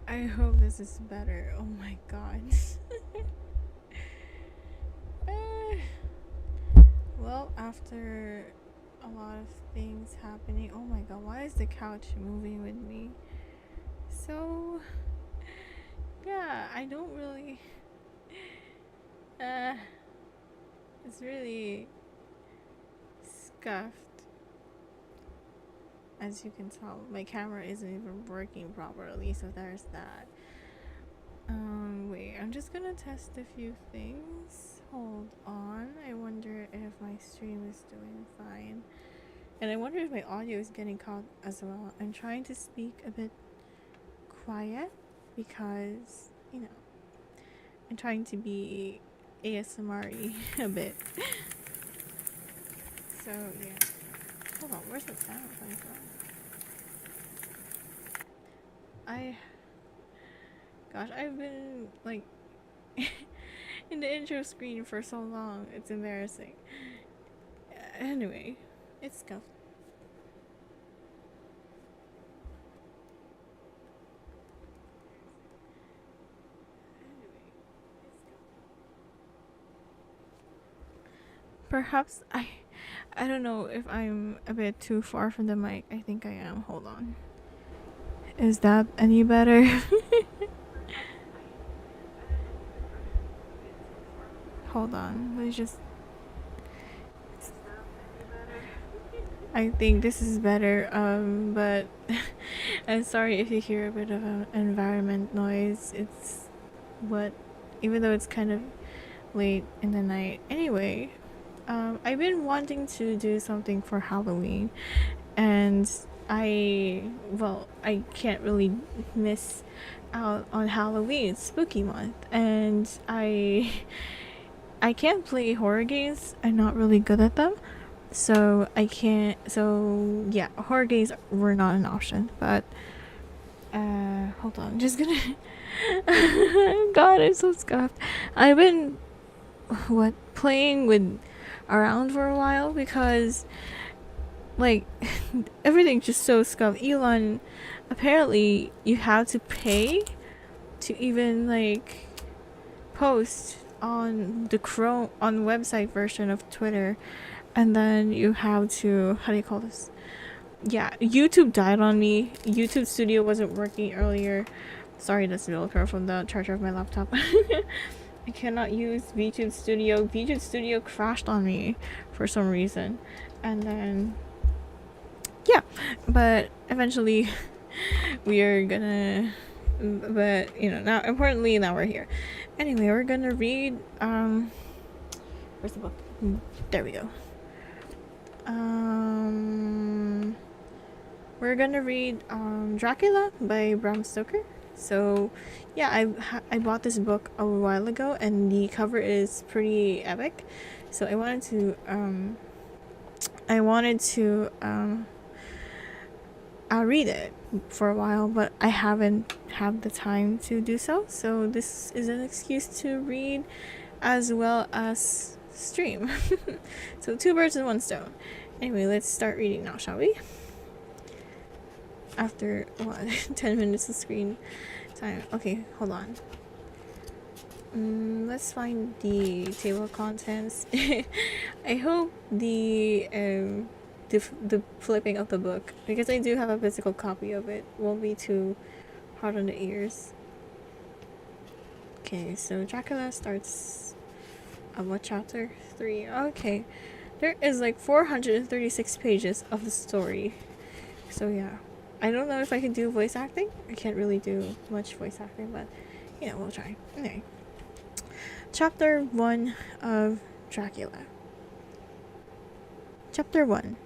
I hope this is better. Oh my god. Eh, well, after a lot of things happening, oh my god, why is the couch moving with me? So, yeah, I don't really. Uh, it's really scuffed. As you can tell, my camera isn't even working properly, so there's that. Wait, I'm just gonna test a few things. Hold on. I wonder if my stream is doing fine. And I wonder if my audio is getting caught as well. I'm trying to speak a bit quiet because, I'm trying to be ASMR-y a bit. So, yeah. Hold on, where's the sound coming from? Gosh, I've been, like, in the intro screen for so long. It's embarrassing. Anyway, it's scuffed. Perhaps I don't know if I'm a bit too far from the mic. I think I am. Hold on. Is that any better? Hold on. Let's just. I think this is better. But I'm sorry if you hear a bit of an environment noise. It's what, even though it's kind of late in the night. Anyway, I've been wanting to do something for Halloween, and I can't really miss out on Halloween. It's spooky month, and I can't play horror games. I'm not really good at them, so I can't. So yeah, horror games were not an option. But hold on, I'm just gonna. God, I'm so scuffed. I've been playing with around for a while because like everything's just so scuffed. Elon, apparently you have to pay to even like post on the Chrome on website version of Twitter, and then you have to, how do you call this? Yeah, YouTube died on me. YouTube Studio wasn't working earlier. Sorry, that's a little curve from the charger of my laptop. I cannot use VTube Studio. VTube Studio crashed on me for some reason. And then, yeah, but eventually we are gonna, but now, importantly, now we're here. Anyway, we're gonna read, where's the book? There we go. We're gonna read, Dracula by Bram Stoker. So yeah, I bought this book a while ago, and the cover is pretty epic, so I wanted to I'll read it for a while, but I haven't had the time to do so, so this is an excuse to read as well as stream. So 2 birds with 1 stone. Anyway, let's start reading now, shall we? After 10 minutes of screen time. Okay, hold on. Let's find the table of contents. I hope the flipping of the book, because I do have a physical copy of it, won't be too hard on the ears. Okay, so Dracula starts at what, chapter 3? Okay, there is like 436 pages of the story. So yeah, I don't know if I can do voice acting. I can't really do much voice acting, but we'll try. Okay. Chapter 1 of Dracula. Chapter 1.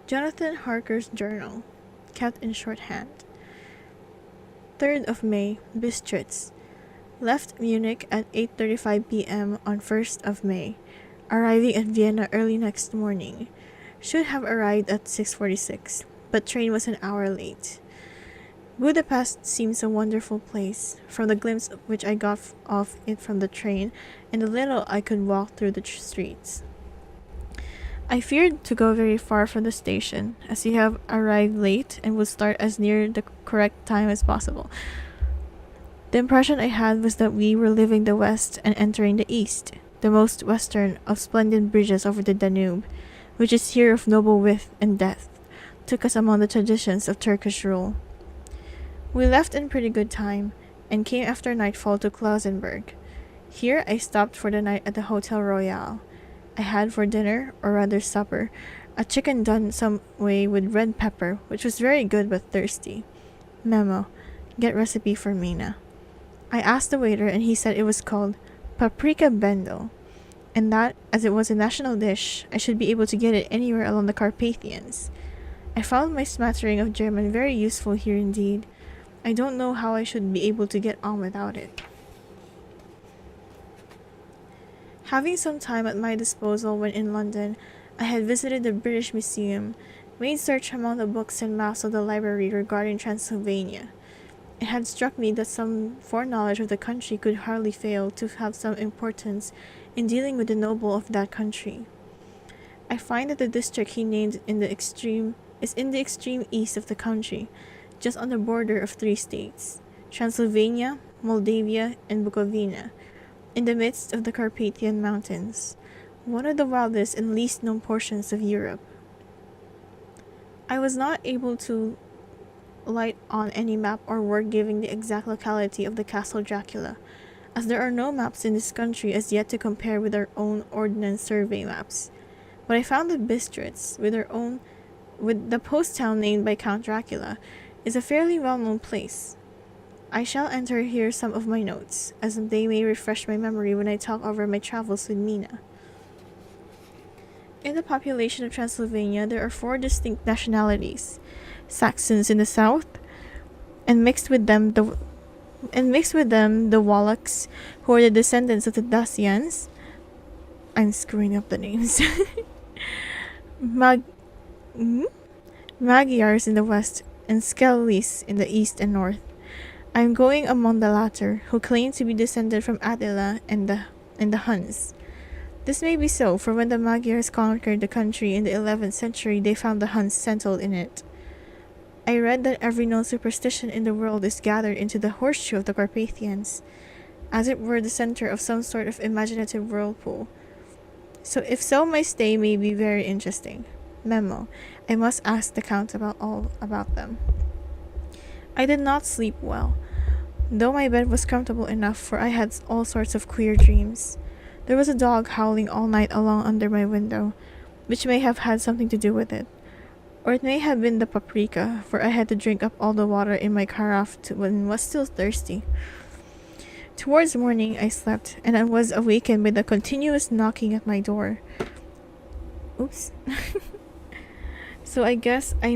Jonathan Harker's journal, kept in shorthand. 3rd of May, Bistritz. Left Munich at 8:35 p.m. on 1st of May, arriving at Vienna early next morning. Should have arrived at 6:46, but train was an hour late. Budapest seems a wonderful place, from the glimpse which I got of it from the train, and the little I could walk through the streets. I feared to go very far from the station, as you have arrived late and would start as near the correct time as possible. The impression I had was that we were leaving the west and entering the east, the most western of splendid bridges over the Danube, which is here of noble width and depth, took us among the traditions of Turkish rule. We left in pretty good time, and came after nightfall to Klausenberg. Here I stopped for the night at the Hotel Royal. I had for dinner, or rather supper, a chicken done some way with red pepper, which was very good but thirsty. Memo. Get recipe for Mina. I asked the waiter and he said it was called paprika bendel, and that, as it was a national dish, I should be able to get it anywhere along the Carpathians. I found my smattering of German very useful here indeed. I don't know how I should be able to get on without it. Having some time at my disposal when in London, I had visited the British Museum, made search among the books and maps of the library regarding Transylvania. It had struck me that some foreknowledge of the country could hardly fail to have some importance in dealing with the noble of that country. I find that the district he named is in the extreme east of the country, just on the border of 3 states, Transylvania, Moldavia, and Bukovina, in the midst of the Carpathian Mountains, one of the wildest and least known portions of Europe. I was not able to light on any map or word giving the exact locality of the Castle Dracula, as there are no maps in this country as yet to compare with our own Ordnance Survey maps. But I found that Bistritz, with the post town named by Count Dracula, is a fairly well-known place. I shall enter here some of my notes, as they may refresh my memory when I talk over my travels with Mina. In the population of Transylvania, there are 4 distinct nationalities: Saxons in the south, and mixed with them the Wallachs, who are the descendants of the Dacians. I'm screwing up the names. Magyars in the west, and Skellies in the east and north. I am going among the latter, who claim to be descended from Attila and the Huns. This may be so, for when the Magyars conquered the country in the 11th century, they found the Huns settled in it. I read that every known superstition in the world is gathered into the horseshoe of the Carpathians, as it were the center of some sort of imaginative whirlpool. So if so, my stay may be very interesting. Memo. I must ask the Count about them. I did not sleep well, though my bed was comfortable enough, for I had all sorts of queer dreams. There was a dog howling all night along under my window, which may have had something to do with it. Or it may have been the paprika, for I had to drink up all the water in my carafe when I was still thirsty. Towards morning I slept, and I was awakened by the continuous knocking at my door. Oops. So I guess I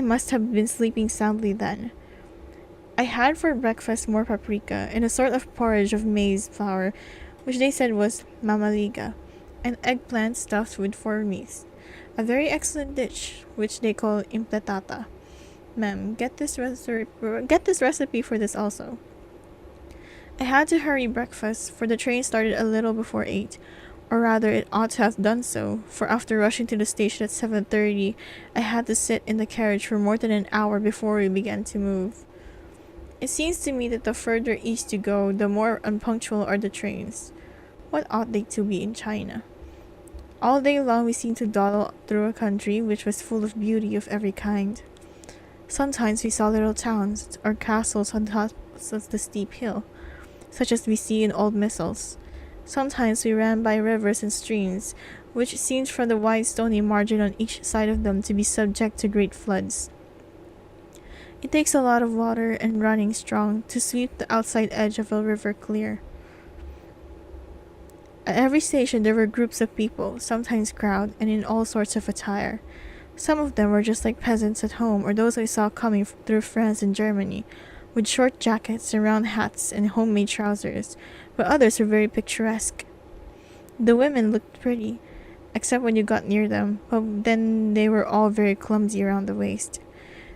must have been sleeping soundly then. I had for breakfast more paprika and a sort of porridge of maize flour, which they said was mamaliga, and eggplant stuffed with formis, a very excellent dish, which they call impletata. Ma'am, get this recipe for this also. I had to hurry breakfast, for the train started a little before 8, or rather it ought to have done so, for after rushing to the station at 7:30, I had to sit in the carriage for more than an hour before we began to move. It seems to me that the further east you go, the more unpunctual are the trains. What ought they to be in China? All day long we seemed to dawdle through a country which was full of beauty of every kind. Sometimes we saw little towns or castles on top of the steep hill, such as we see in old missals. Sometimes we ran by rivers and streams, which seemed from the wide stony margin on each side of them to be subject to great floods. It takes a lot of water and running strong to sweep the outside edge of a river clear. At every station there were groups of people, sometimes crowd, and in all sorts of attire. Some of them were just like peasants at home, or those I saw coming through France and Germany, with short jackets and round hats and homemade trousers, but others were very picturesque. The women looked pretty, except when you got near them, but then they were all very clumsy around the waist.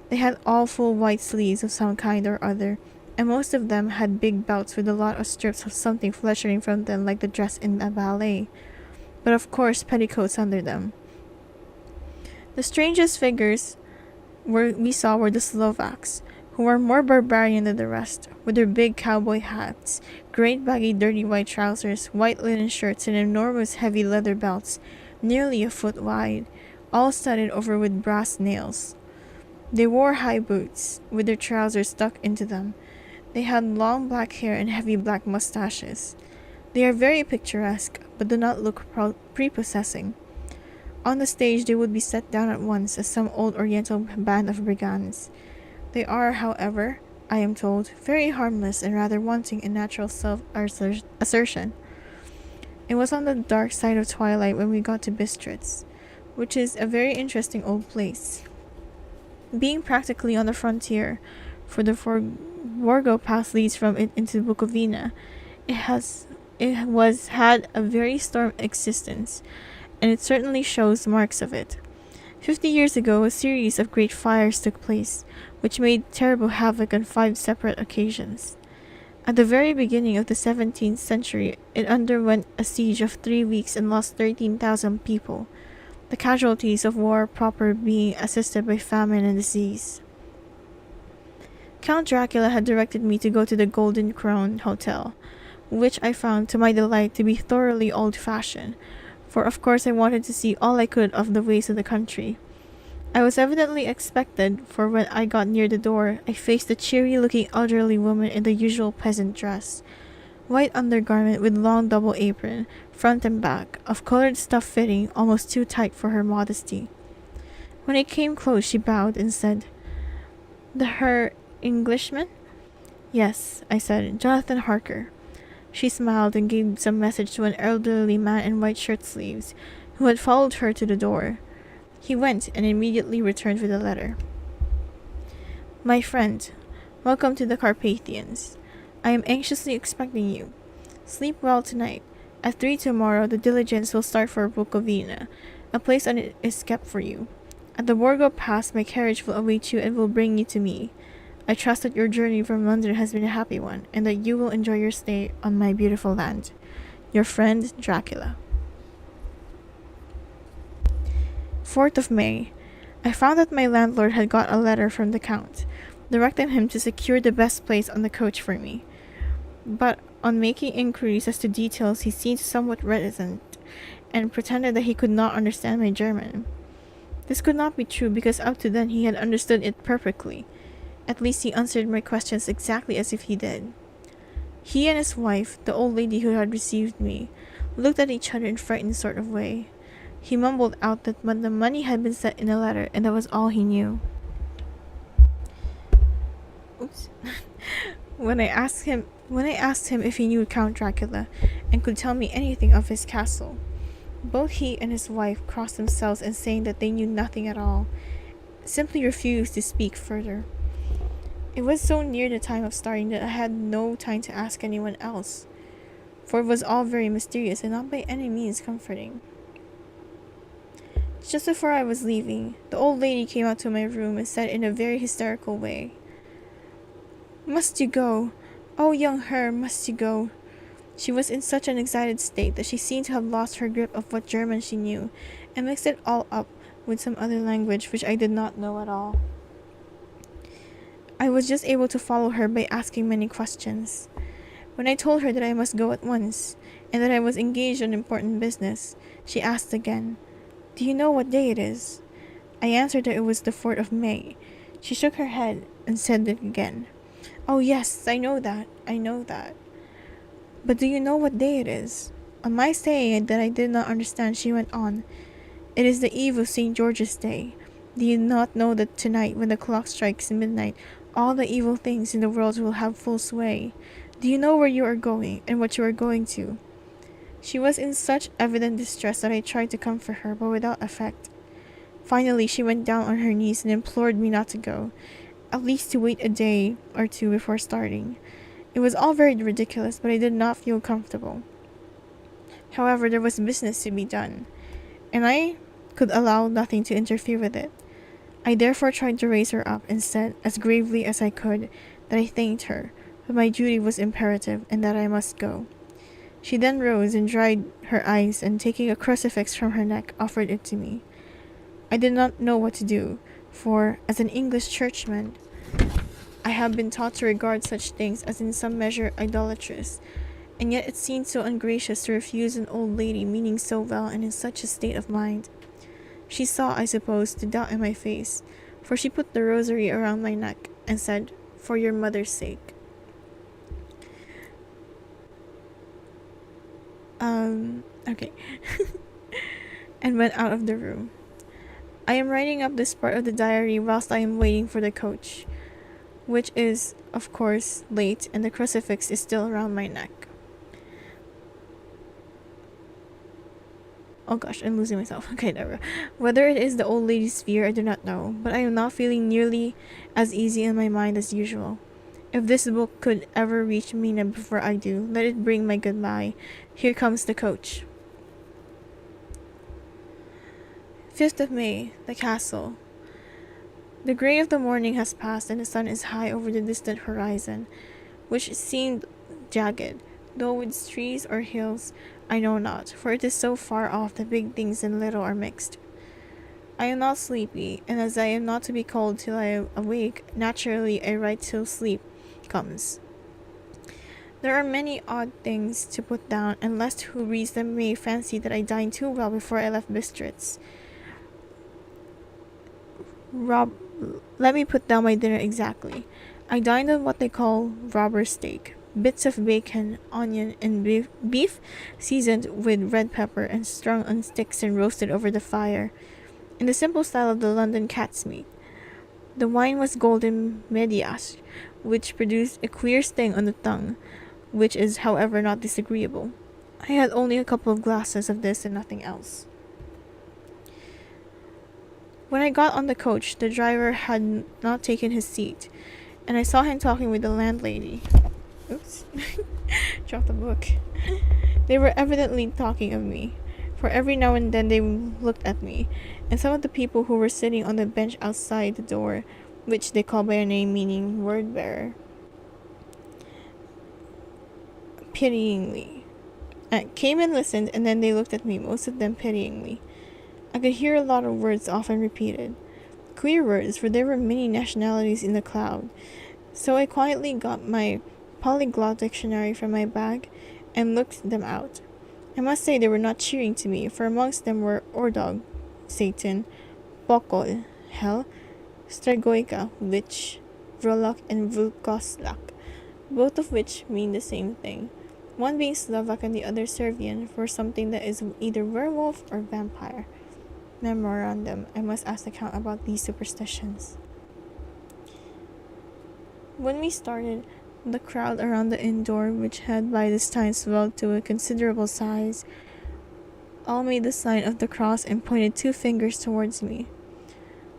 They had all full white sleeves of some kind or other, and most of them had big belts with a lot of strips of something fluttering from them like the dress in a ballet. but of course petticoats under them. The strangest figures we saw were the Slovaks, who were more barbarian than the rest, with their big cowboy hats, great baggy dirty white trousers, white linen shirts, and enormous heavy leather belts, nearly a foot wide, all studded over with brass nails. They wore high boots, with their trousers stuck into them. They had long black hair and heavy black mustaches. They are very picturesque, but do not look prepossessing. On the stage they would be set down at once as some old oriental band of brigands. They are, however, I am told, very harmless and rather wanting in natural self-assertion. It was on the dark side of twilight when we got to Bistritz, which is a very interesting old place. Being practically on the frontier, for the Borgo Pass leads from it into Bukovina, it had a very stormy existence, and it certainly shows marks of it. 50 years ago, a series of great fires took place, which made terrible havoc on 5 separate occasions. At the very beginning of the 17th century, it underwent a siege of 3 weeks and lost 13,000 people, the casualties of war proper being assisted by famine and disease. Count Dracula had directed me to go to the Golden Crown Hotel, which I found, to my delight, to be thoroughly old-fashioned, for of course I wanted to see all I could of the ways of the country. I was evidently expected, for when I got near the door, I faced a cheery-looking elderly woman in the usual peasant dress, white undergarment with long double apron, front and back, of colored stuff fitting almost too tight for her modesty. When I came close, she bowed and said, "The Herr Englishman?" "Yes," I said, "Jonathan Harker." She smiled and gave some message to an elderly man in white shirt sleeves, who had followed her to the door. He went and immediately returned with a letter. "My friend, welcome to the Carpathians. I am anxiously expecting you. Sleep well tonight. At 3 tomorrow the diligence will start for Bukovina. A place on it is kept for you. At the Borgo Pass my carriage will await you and will bring you to me. I trust that your journey from London has been a happy one, and that you will enjoy your stay on my beautiful land. Your friend, Dracula." 4th of May. I found that my landlord had got a letter from the Count, directing him to secure the best place on the coach for me. But on making inquiries as to details he seemed somewhat reticent, and pretended that he could not understand my German. This could not be true, because up to then he had understood it perfectly. At least he answered my questions exactly as if he did. He and his wife, the old lady who had received me, looked at each other in a frightened sort of way. He mumbled out that the money had been set in a letter, and that was all he knew. Oops. When I asked him if he knew Count Dracula, and could tell me anything of his castle, both he and his wife crossed themselves in saying that they knew nothing at all, simply refused to speak further. It was so near the time of starting that I had no time to ask anyone else, for it was all very mysterious and not by any means comforting. Just before I was leaving, the old lady came out to my room and said in a very hysterical way, "Must you go? Oh, young Herr, must you go?" She was in such an excited state that she seemed to have lost her grip of what German she knew, and mixed it all up with some other language which I did not know at all. I was just able to follow her by asking many questions. When I told her that I must go at once, and that I was engaged on important business, she asked again, "Do you know what day it is?" I answered that it was the 4th of May. She shook her head and said it again. "Oh yes, I know that. But do you know what day it is?" On my saying that I did not understand, she went on, "It is the eve of St. George's Day. Do you not know that tonight, when the clock strikes midnight, all the evil things in the world will have full sway? Do you know where you are going, and what you are going to?" She was in such evident distress that I tried to comfort her, but without effect. Finally, she went down on her knees and implored me not to go, at least to wait a day or two before starting. It was all very ridiculous, but I did not feel comfortable. However, there was business to be done, and I could allow nothing to interfere with it. I therefore tried to raise her up and said, as gravely as I could, that I thanked her, but my duty was imperative and that I must go. She then rose and dried her eyes, and taking a crucifix from her neck, offered it to me. I did not know what to do, for, as an English churchman, I have been taught to regard such things as in some measure idolatrous, and yet it seemed so ungracious to refuse an old lady meaning so well and in such a state of mind. She saw, I suppose, the doubt in my face, for she put the rosary around my neck and said, "For your mother's sake." Okay. And went out of the room. I am writing up this part of the diary whilst I am waiting for the coach, which is, of course, late, and the crucifix is still around my neck. Oh gosh, I'm losing myself. Okay, never. Whether it is the old lady's fear, I do not know, but I am not feeling nearly as easy in my mind as usual. If this book could ever reach Mina before I do, let it bring my goodbye. Here comes the coach. 5th of May, the castle. The grey of the morning has passed, and the sun is high over the distant horizon, which seemed jagged, though with trees or hills, I know not, for it is so far off that big things and little are mixed. I am not sleepy, and as I am not to be called till I awake, naturally I write till sleep comes. There are many odd things to put down, and lest who reads them may fancy that I dined too well before I left Bistritz. Let me put down my dinner exactly. I dined on what they call robber steak, bits of bacon, onion, and beef seasoned with red pepper and strung on sticks and roasted over the fire, in the simple style of the London cat's meat. The wine was golden medias, which produced a queer sting on the tongue, which is, however, not disagreeable. I had only a couple of glasses of this and nothing else. When I got on the coach, the driver had not taken his seat, and I saw him talking with the landlady. Oops. Dropped the book. They were evidently talking of me, for every now and then they looked at me, and some of the people who were sitting on the bench outside the door, which they call by a name meaning word bearer, pityingly. Came and listened, and then they looked at me, most of them pityingly. I could hear a lot of words often repeated. Queer words, for there were many nationalities in the crowd. So I quietly got my polyglot dictionary from my bag and looked them out. I must say they were not cheering to me, for amongst them were Ordog, Satan, Pokol, Hell, Stragoika, Witch, Vrolok, and Vukoslak, both of which mean the same thing, one being Slovak and the other Servian, for something that is either werewolf or vampire. Memorandum: I must ask the Count about these superstitions. When we started, the crowd around the inn door, which had by this time swelled to a considerable size, all made the sign of the cross and pointed 2 fingers towards me.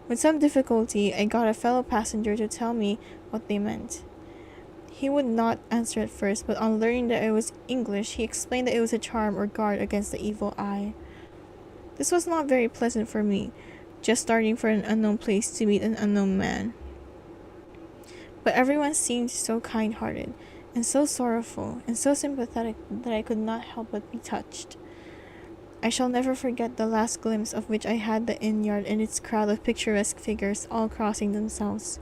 With some difficulty, I got a fellow passenger to tell me what they meant. He would not answer at first, but on learning that it was English, he explained that it was a charm or guard against the evil eye. This was not very pleasant for me, just starting for an unknown place to meet an unknown man. But everyone seemed so kind-hearted, and so sorrowful, and so sympathetic that I could not help but be touched. I shall never forget the last glimpse of which I had the inn yard and its crowd of picturesque figures all crossing themselves.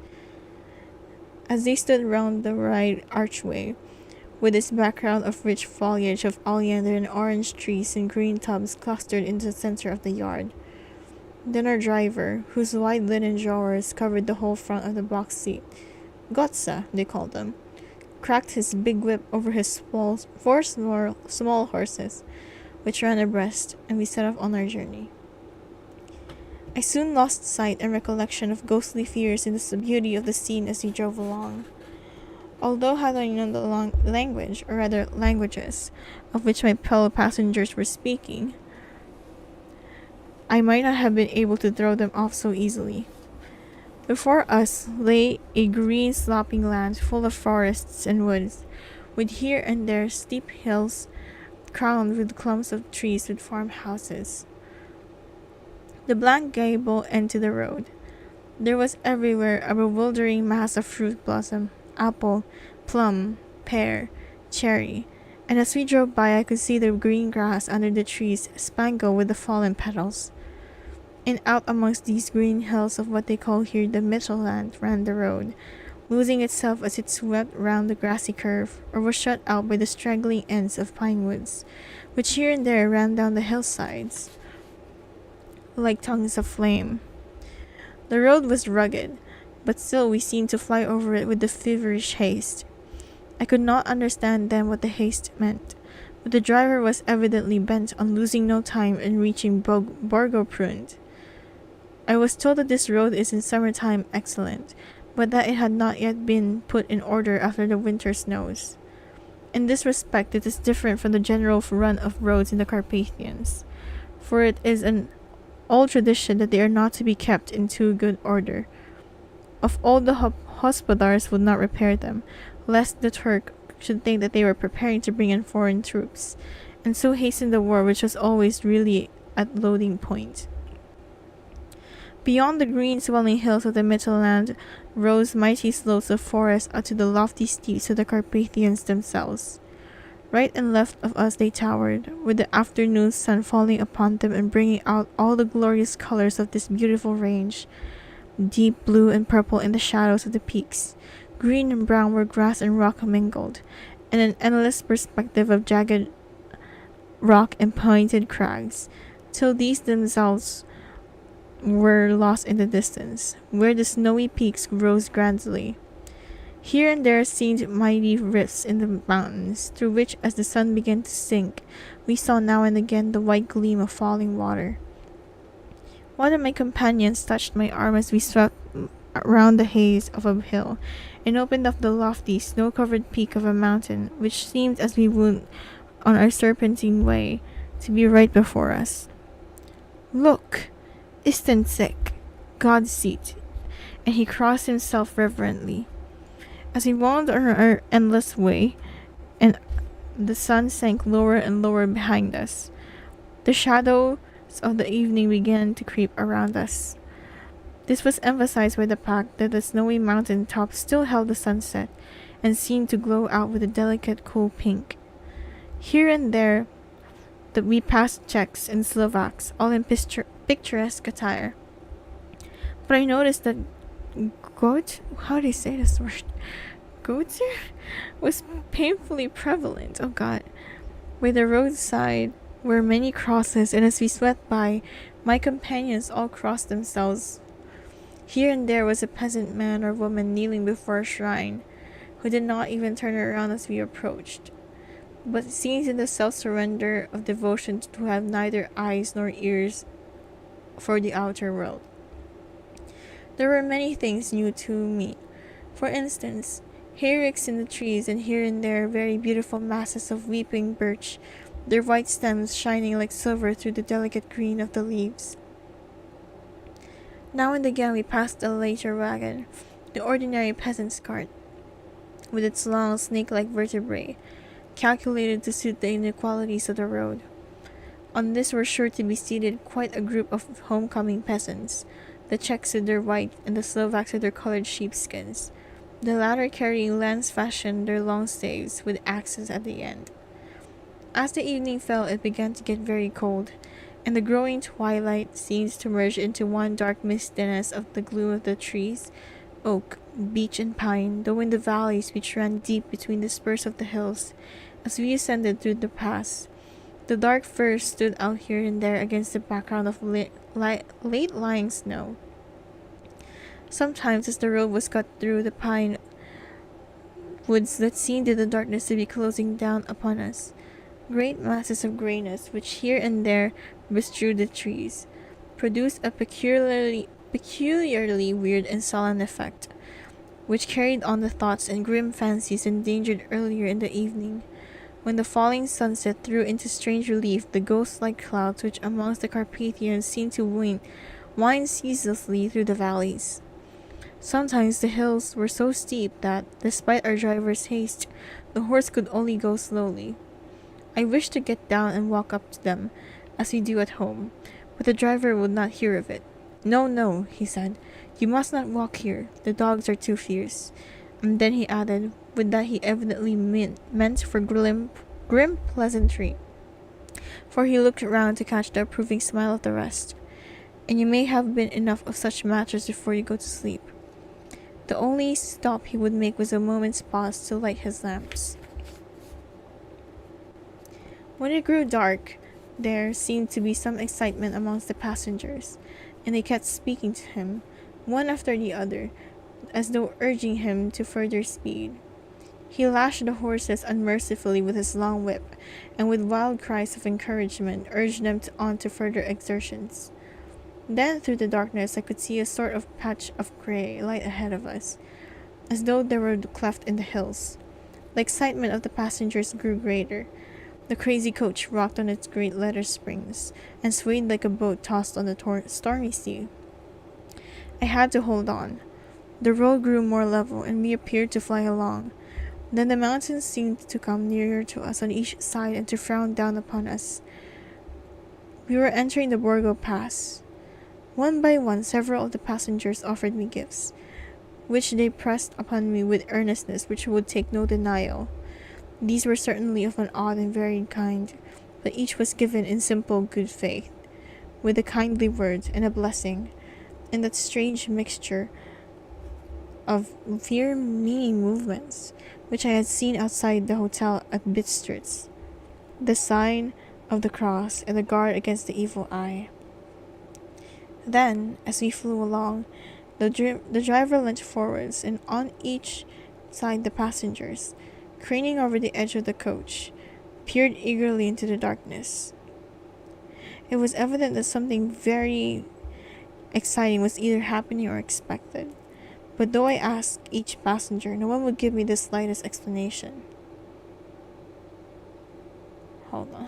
As they stood round the wide archway, with its background of rich foliage of oleander and orange trees and green tubs clustered in the center of the yard. Then our driver, whose wide linen drawers covered the whole front of the box seat, Gotza, they called them, cracked his big whip over his 4 small horses, which ran abreast, and we set off on our journey. I soon lost sight and recollection of ghostly fears in the beauty of the scene as we drove along. Although had I known the language, or rather languages, of which my fellow passengers were speaking, I might not have been able to throw them off so easily. Before us lay a green sloping land full of forests and woods, with here and there steep hills crowned with clumps of trees with farmhouses. The blank gable end to the road. There was everywhere a bewildering mass of fruit blossom, apple, plum, pear, cherry, and as we drove by I could see the green grass under the trees spangled with the fallen petals. And out amongst these green hills of what they call here the Mittelland ran the road, losing itself as it swept round the grassy curve, or was shut out by the straggling ends of pine woods, which here and there ran down the hillsides like tongues of flame. The road was rugged, but still we seemed to fly over it with the feverish haste. I could not understand then what the haste meant, but the driver was evidently bent on losing no time in reaching Borgoprund. I was told that this road is in summertime excellent, but that it had not yet been put in order after the winter snows. In this respect it is different from the general run of roads in the Carpathians, for it is an old tradition that they are not to be kept in too good order. Of old the hospodars would not repair them, lest the Turk should think that they were preparing to bring in foreign troops, and so hasten the war which was always really at loading point. Beyond the green swelling hills of the Mittelland rose mighty slopes of forest out to the lofty steeps of the Carpathians themselves. Right and left of us they towered, with the afternoon sun falling upon them and bringing out all the glorious colors of this beautiful range. Deep blue and purple in the shadows of the peaks, green and brown where grass and rock mingled, and an endless perspective of jagged rock and pointed crags, till these themselves were lost in the distance, where the snowy peaks rose grandly. Here and there seemed mighty rifts in the mountains, through which, as the sun began to sink, we saw now and again the white gleam of falling water. One of my companions touched my arm as we swept round the haze of a hill, and opened up the lofty, snow-covered peak of a mountain, which seemed, as we went on our serpentine way, to be right before us. "Look! Istensek, God's seat," and he crossed himself reverently. As we wound on our endless way, and the sun sank lower and lower behind us, the shadows of the evening began to creep around us. This was emphasized by the fact that the snowy mountain tops still held the sunset, and seemed to glow out with a delicate cool pink. Here and there we passed Czechs and Slovaks, all in picturesque attire. But I noticed that how do you say this word? Goatsir was painfully prevalent. Oh God. By the roadside were many crosses, and as we swept by, my companions all crossed themselves. Here and there was a peasant man or woman kneeling before a shrine, who did not even turn around as we approached, but seemed in the self-surrender of devotion to have neither eyes nor ears for the outer world. There were many things new to me. For instance, hayricks in the trees, and here and there very beautiful masses of weeping birch, their white stems shining like silver through the delicate green of the leaves. Now and again we passed a later wagon, the ordinary peasant's cart, with its long snake-like vertebrae, calculated to suit the inequalities of the road. On this were sure to be seated quite a group of homecoming peasants, the Czechs with their white and the Slovaks with their colored sheepskins, the latter carrying lance-fashion their long staves with axes at the end. As the evening fell, it began to get very cold, and the growing twilight seemed to merge into one dark mistiness of the gloom of the trees, oak, beech, and pine, though in the valleys which ran deep between the spurs of the hills, as we ascended through the pass, the dark firs stood out here and there against the background of late-lying snow. Sometimes, as the road was cut through the pine woods that seemed in the darkness to be closing down upon us, great masses of grayness, which here and there bestrewed the trees, produced a peculiarly weird and solemn effect, which carried on the thoughts and grim fancies endangered earlier in the evening, when the falling sunset threw into strange relief the ghost-like clouds which amongst the Carpathians seemed to wind ceaselessly through the valleys. Sometimes the hills were so steep that, despite our driver's haste, the horse could only go slowly. I wished to get down and walk up to them, as we do at home, but the driver would not hear of it. "No, no," he said, "you must not walk here. The dogs are too fierce." And then he added, with that he evidently meant for grim grim pleasantry, for he looked round to catch the approving smile of the rest. And you may have been enough of such matters before you go to sleep. The only stop he would make was a moment's pause to light his lamps. When it grew dark, there seemed to be some excitement amongst the passengers, and they kept speaking to him, one after the other, as though urging him to further speed. He lashed the horses unmercifully with his long whip, and with wild cries of encouragement urged them on to further exertions. Then through the darkness I could see a sort of patch of grey light ahead of us, as though there were a cleft in the hills. The excitement of the passengers grew greater. The crazy coach rocked on its great leather springs, and swayed like a boat tossed on the stormy sea. I had to hold on. The road grew more level, and we appeared to fly along. Then the mountains seemed to come nearer to us on each side and to frown down upon us. We were entering the Borgo Pass. One by one, several of the passengers offered me gifts, which they pressed upon me with earnestness which would take no denial. These were certainly of an odd and varied kind, but each was given in simple good faith, with a kindly word and a blessing, and that strange mixture of fear-meaning movements which I had seen outside the hotel at Bistritz, the sign of the cross and the guard against the evil eye. Then, as we flew along, the driver leant forwards, and on each side the passengers, craning over the edge of the coach, peered eagerly into the darkness. It was evident that something very exciting was either happening or expected, but though I asked each passenger, no one would give me the slightest explanation. Hold on.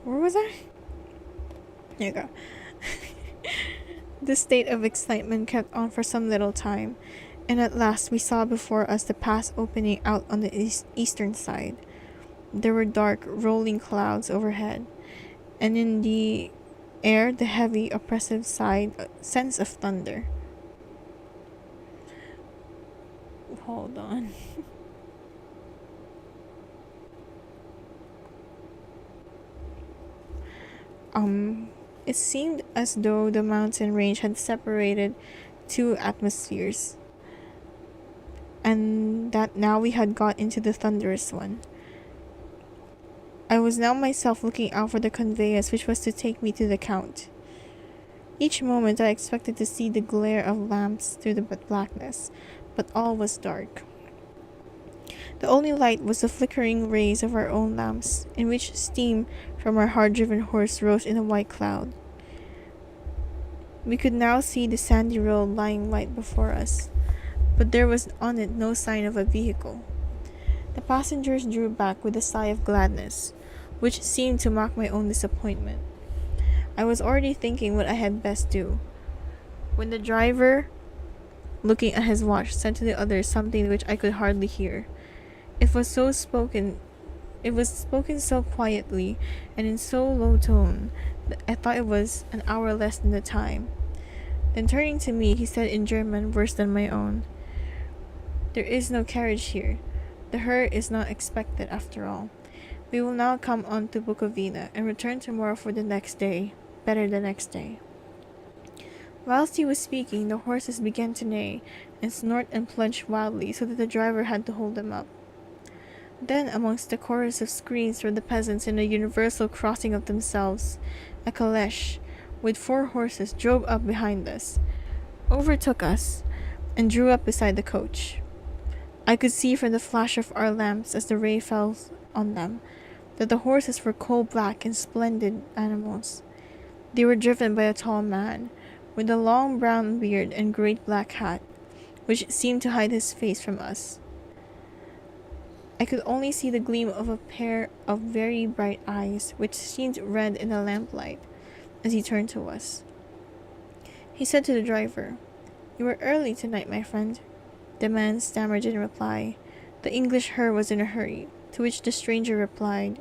Where was I? There you go. This state of excitement kept on for some little time, and at last we saw before us the pass opening out on the eastern side. There were dark, rolling clouds overhead, and in the air the heavy, oppressive sense of thunder. Hold on. It seemed as though the mountain range had separated two atmospheres, and that now we had got into the thunderous one. I was now myself looking out for the conveyance which was to take me to the Count. Each moment I expected to see the glare of lamps through the blackness, but all was dark. The only light was the flickering rays of our own lamps, in which steam from our hard-driven horse rose in a white cloud. We could now see the sandy road lying white before us, but there was on it no sign of a vehicle. The passengers drew back with a sigh of gladness, which seemed to mock my own disappointment. I was already thinking what I had best do, when the driver, looking at his watch, said to the others something which I could hardly hear. It was spoken so quietly and in so low tone that I thought it was an hour less than the time. Then turning to me, he said in German worse than my own, "There is no carriage here. The herd is not expected after all. We will now come on to Bukovina and return tomorrow for the next day, better the next day." Whilst he was speaking, the horses began to neigh and snort and plunge wildly, so that the driver had to hold them up. Then, amongst the chorus of screams from the peasants in a universal crossing of themselves, a calèche with 4 horses drove up behind us, overtook us, and drew up beside the coach. I could see from the flash of our lamps as the ray fell on them that the horses were coal-black and splendid animals. They were driven by a tall man, with a long brown beard and great black hat, which seemed to hide his face from us. I could only see the gleam of a pair of very bright eyes, which seemed red in the lamplight, as he turned to us. He said to the driver, "You were early tonight, my friend." The man stammered in reply. The English herd was in a hurry, to which the stranger replied,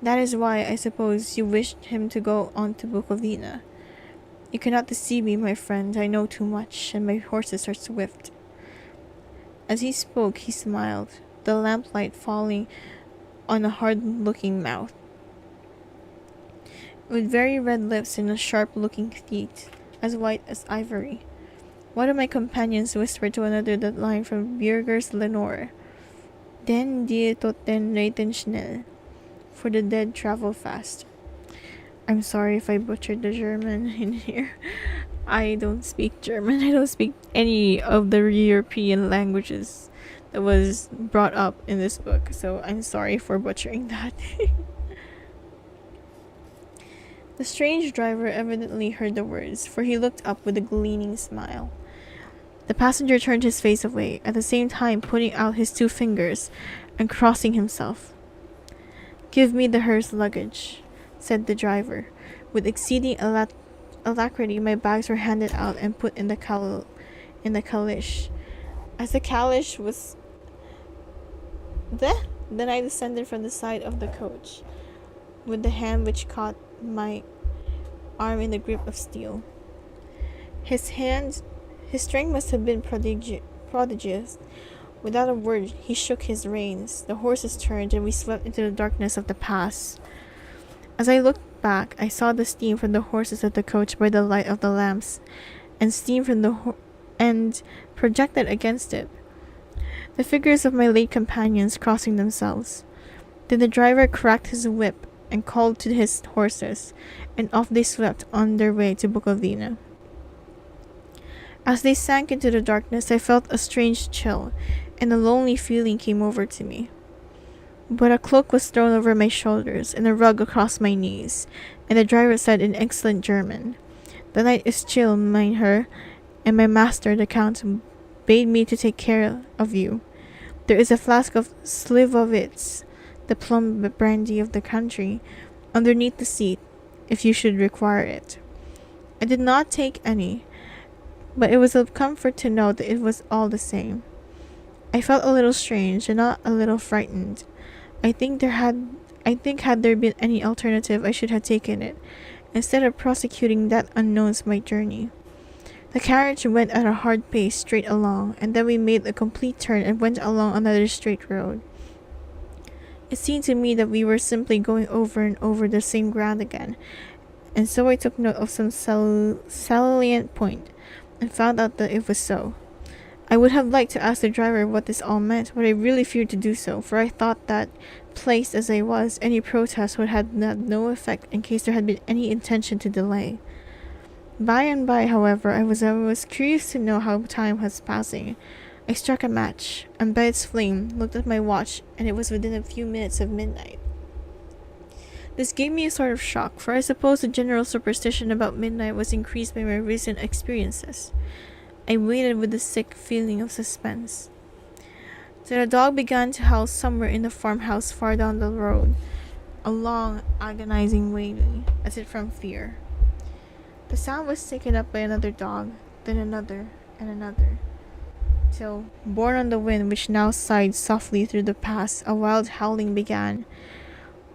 "That is why, I suppose, you wished him to go on to Bukovina. You cannot deceive me, my friend. I know too much, and my horses are swift." As he spoke, he smiled, the lamplight falling on a hard-looking mouth, with very red lips and a sharp-looking teeth, as white as ivory. One of my companions whispered to another that line from Bürger's Lenore, Den die Toten reiten schnell, for the dead travel fast. I'm sorry if I butchered the German in here. I don't speak German. I don't speak any of the European languages that was brought up in this book, so I'm sorry for butchering that. The strange driver evidently heard the words, for he looked up with a gleaming smile. The passenger turned his face away, at the same time putting out his 2 fingers and crossing himself. "Give me the hearse luggage," said the driver. With exceeding alacrity, my bags were handed out and put in the calash. As the calash was then I descended from the side of the coach, with the hand which caught my arm in the grip of steel. His strength must have been prodigious. Without a word, he shook his reins. The horses turned, and we swept into the darkness of the pass. As I looked back, I saw the steam from the horses of the coach by the light of the lamps, and steam from the and projected against it. The figures of my late companions crossing themselves. Then the driver cracked his whip and called to his horses, and off they swept on their way to Bukovina. As they sank into the darkness, I felt a strange chill, and a lonely feeling came over to me. But a cloak was thrown over my shoulders, and a rug across my knees, and the driver said in excellent German, "The night is chill, Mynheer, and my master, the Count, bade me to take care of you. There is a flask of Slivovitz, the plum brandy of the country, underneath the seat, if you should require it." I did not take any, but it was a comfort to know that it was all the same. I felt a little strange and not a little frightened. I think had there been any alternative, I should have taken it, instead of prosecuting that unknown's my journey. The carriage went at a hard pace straight along, and then we made a complete turn and went along another straight road. It seemed to me that we were simply going over and over the same ground again, and so I took note of some salient point, and found out that it was so. I would have liked to ask the driver what this all meant, but I really feared to do so, for I thought that, placed as I was, any protest would have had no effect in case there had been any intention to delay. By and by, however, I was curious to know how time was passing. I struck a match, and by its flame looked at my watch, and it was within a few minutes of midnight. This gave me a sort of shock, for I suppose the general superstition about midnight was increased by my recent experiences. I waited with a sick feeling of suspense. Then a dog began to howl somewhere in the farmhouse far down the road, a long, agonizing wailing, as if from fear. The sound was taken up by another dog, then another, and another, till, borne on the wind which now sighed softly through the pass, a wild howling began,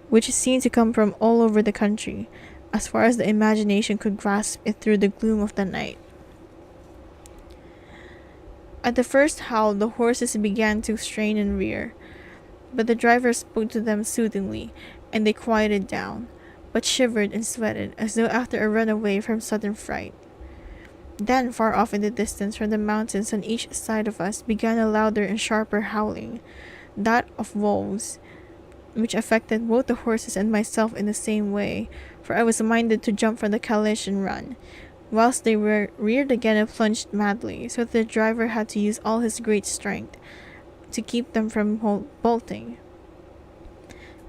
which seemed to come from all over the country, as far as the imagination could grasp it through the gloom of the night. At the first howl, the horses began to strain and rear, but the driver spoke to them soothingly, and they quieted down, but shivered and sweated, as though after a run away from sudden fright. Then, far off in the distance, from the mountains on each side of us, began a louder and sharper howling, that of wolves, which affected both the horses and myself in the same way, for I was minded to jump from the calash and run, whilst they reared again and plunged madly, so that the driver had to use all his great strength to keep them from bolting.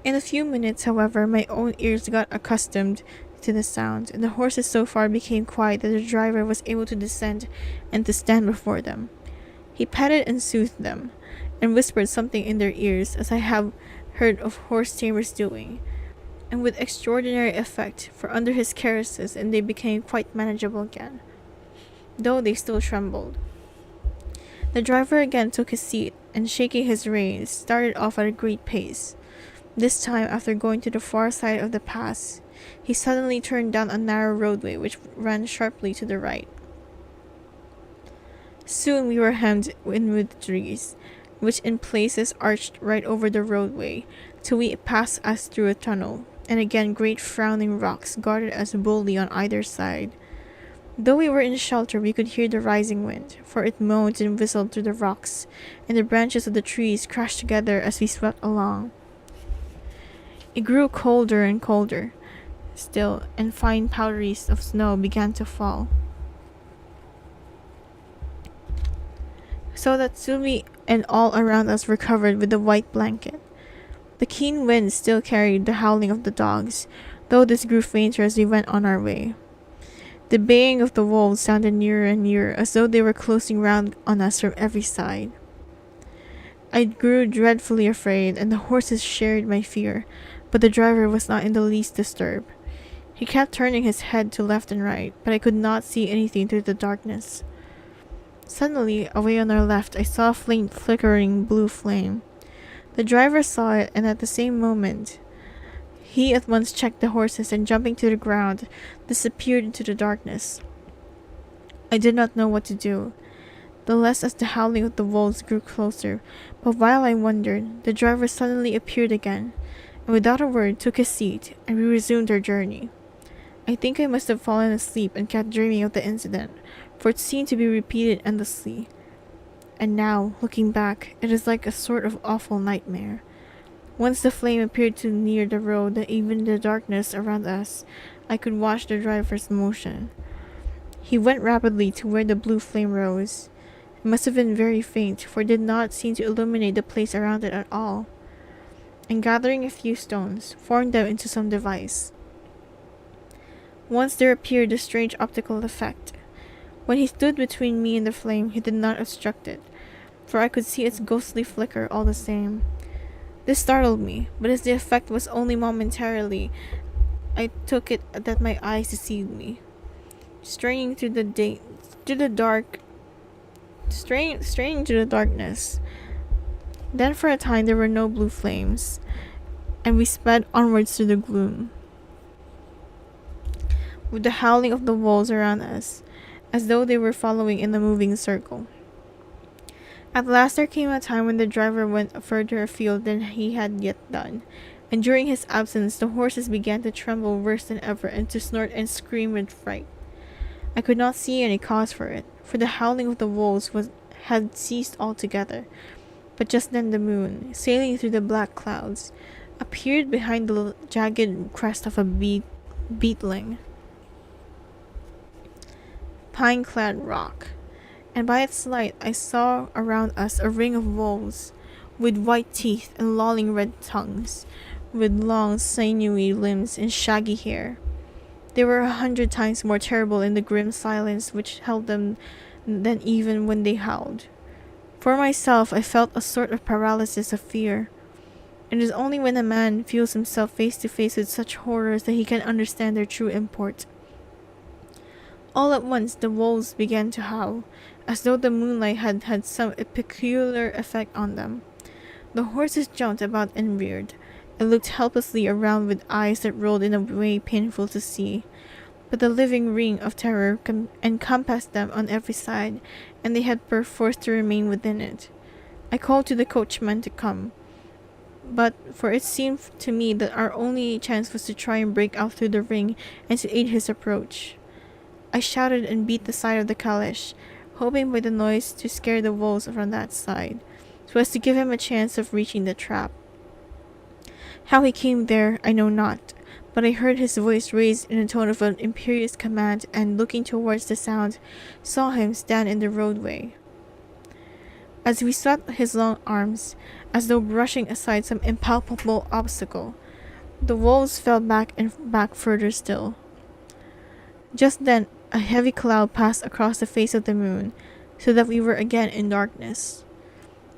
In a few minutes, however, my own ears got accustomed to the sound, and the horses so far became quiet that the driver was able to descend and to stand before them. He petted and soothed them, and whispered something in their ears, as I have heard of horse tamers doing, and with extraordinary effect, for under his caresses and they became quite manageable again, though they still trembled. The driver again took his seat, and shaking his reins, started off at a great pace. This time, after going to the far side of the pass, he suddenly turned down a narrow roadway which ran sharply to the right. Soon we were hemmed in with trees, which in places arched right over the roadway, till we passed us through a tunnel, and again great frowning rocks guarded us boldly on either side. Though we were in shelter, we could hear the rising wind, for it moaned and whistled through the rocks, and the branches of the trees crashed together as we swept along. It grew colder and colder still, and fine powderies of snow began to fall, so that soon we and all around us were covered with a white blanket. The keen wind still carried the howling of the dogs, though this grew fainter as we went on our way. The baying of the wolves sounded nearer and nearer, as though they were closing round on us from every side. I grew dreadfully afraid, and the horses shared my fear, but the driver was not in the least disturbed. He kept turning his head to left and right, but I could not see anything through the darkness. Suddenly, away on our left, I saw a faint flickering blue flame. The driver saw it, and at the same moment, he at once checked the horses and, jumping to the ground, disappeared into the darkness. I did not know what to do, the less as the howling of the wolves grew closer, but while I wondered, the driver suddenly appeared again, and without a word took his seat, and we resumed our journey. I think I must have fallen asleep and kept dreaming of the incident, for it seemed to be repeated endlessly. And now, looking back, it is like a sort of awful nightmare. Once the flame appeared too near the road that even in the darkness around us, I could watch the driver's motion. He went rapidly to where the blue flame rose. It must have been very faint, for it did not seem to illuminate the place around it at all, and gathering a few stones, formed them into some device. Once there appeared a strange optical effect. When he stood between me and the flame, he did not obstruct it, for I could see its ghostly flicker all the same. This startled me, but as the effect was only momentarily, I took it that my eyes deceived me. Straining through the darkness. Then for a time there were no blue flames, and we sped onwards through the gloom, with the howling of the wolves around us, as though they were following in a moving circle. At last there came a time when the driver went further afield than he had yet done, and during his absence the horses began to tremble worse than ever and to snort and scream with fright. I could not see any cause for it, for the howling of the wolves had ceased altogether, but just then the moon, sailing through the black clouds, appeared behind the jagged crest of a beetling, pine-clad rock, and by its light I saw around us a ring of wolves, with white teeth and lolling red tongues, with long sinewy limbs and shaggy hair. They were 100 times more terrible in the grim silence which held them than even when they howled. For myself, I felt a sort of paralysis of fear. It is only when a man feels himself face to face with such horrors that he can understand their true import. All at once the wolves began to howl, as though the moonlight had had some peculiar effect on them. The horses jumped about and reared, and looked helplessly around with eyes that rolled in a way painful to see. But the living ring of terror encompassed them on every side, and they had perforce to remain within it. I called to the coachman to come, but for it seemed to me that our only chance was to try and break out through the ring and to aid his approach. I shouted and beat the side of the calash, hoping by the noise to scare the wolves from that side, so as to give him a chance of reaching the trap. How he came there, I know not, but I heard his voice raised in a tone of an imperious command, and looking towards the sound, saw him stand in the roadway. As we swept his long arms, as though brushing aside some impalpable obstacle, the wolves fell back and back further still. Just then, a heavy cloud passed across the face of the moon, so that we were again in darkness.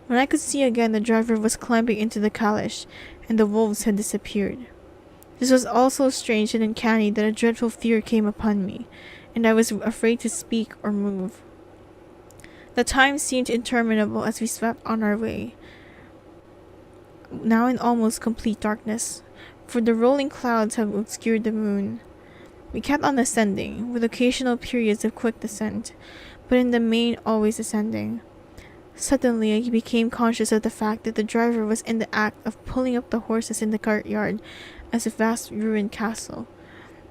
When I could see again, the driver was climbing into the calash, and the wolves had disappeared. This was all so strange and uncanny that a dreadful fear came upon me, and I was afraid to speak or move. The time seemed interminable as we swept on our way, now in almost complete darkness, for the rolling clouds had obscured the moon. We kept on ascending, with occasional periods of quick descent, but in the main always ascending. Suddenly, I became conscious of the fact that the driver was in the act of pulling up the horses in the courtyard as a vast ruined castle,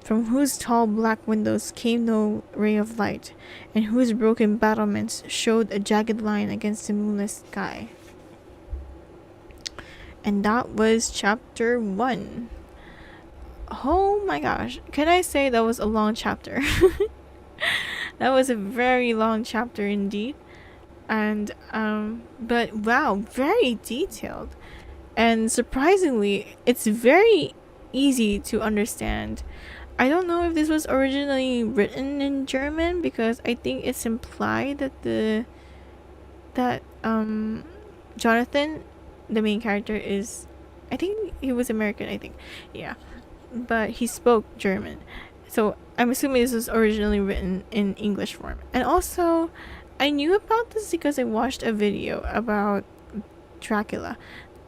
from whose tall black windows came no ray of light, and whose broken battlements showed a jagged line against the moonless sky. And that was chapter 1. Oh my gosh, can I say that was a long chapter? That was a very long chapter indeed. And but wow, very detailed. And surprisingly, it's very easy to understand. I don't know if this was originally written in German, because I think it's implied that Jonathan, the main character, is, I think he was American, I think. Yeah. But he spoke German. So I'm assuming this was originally written in English form. And also, I knew about this because I watched a video about Dracula,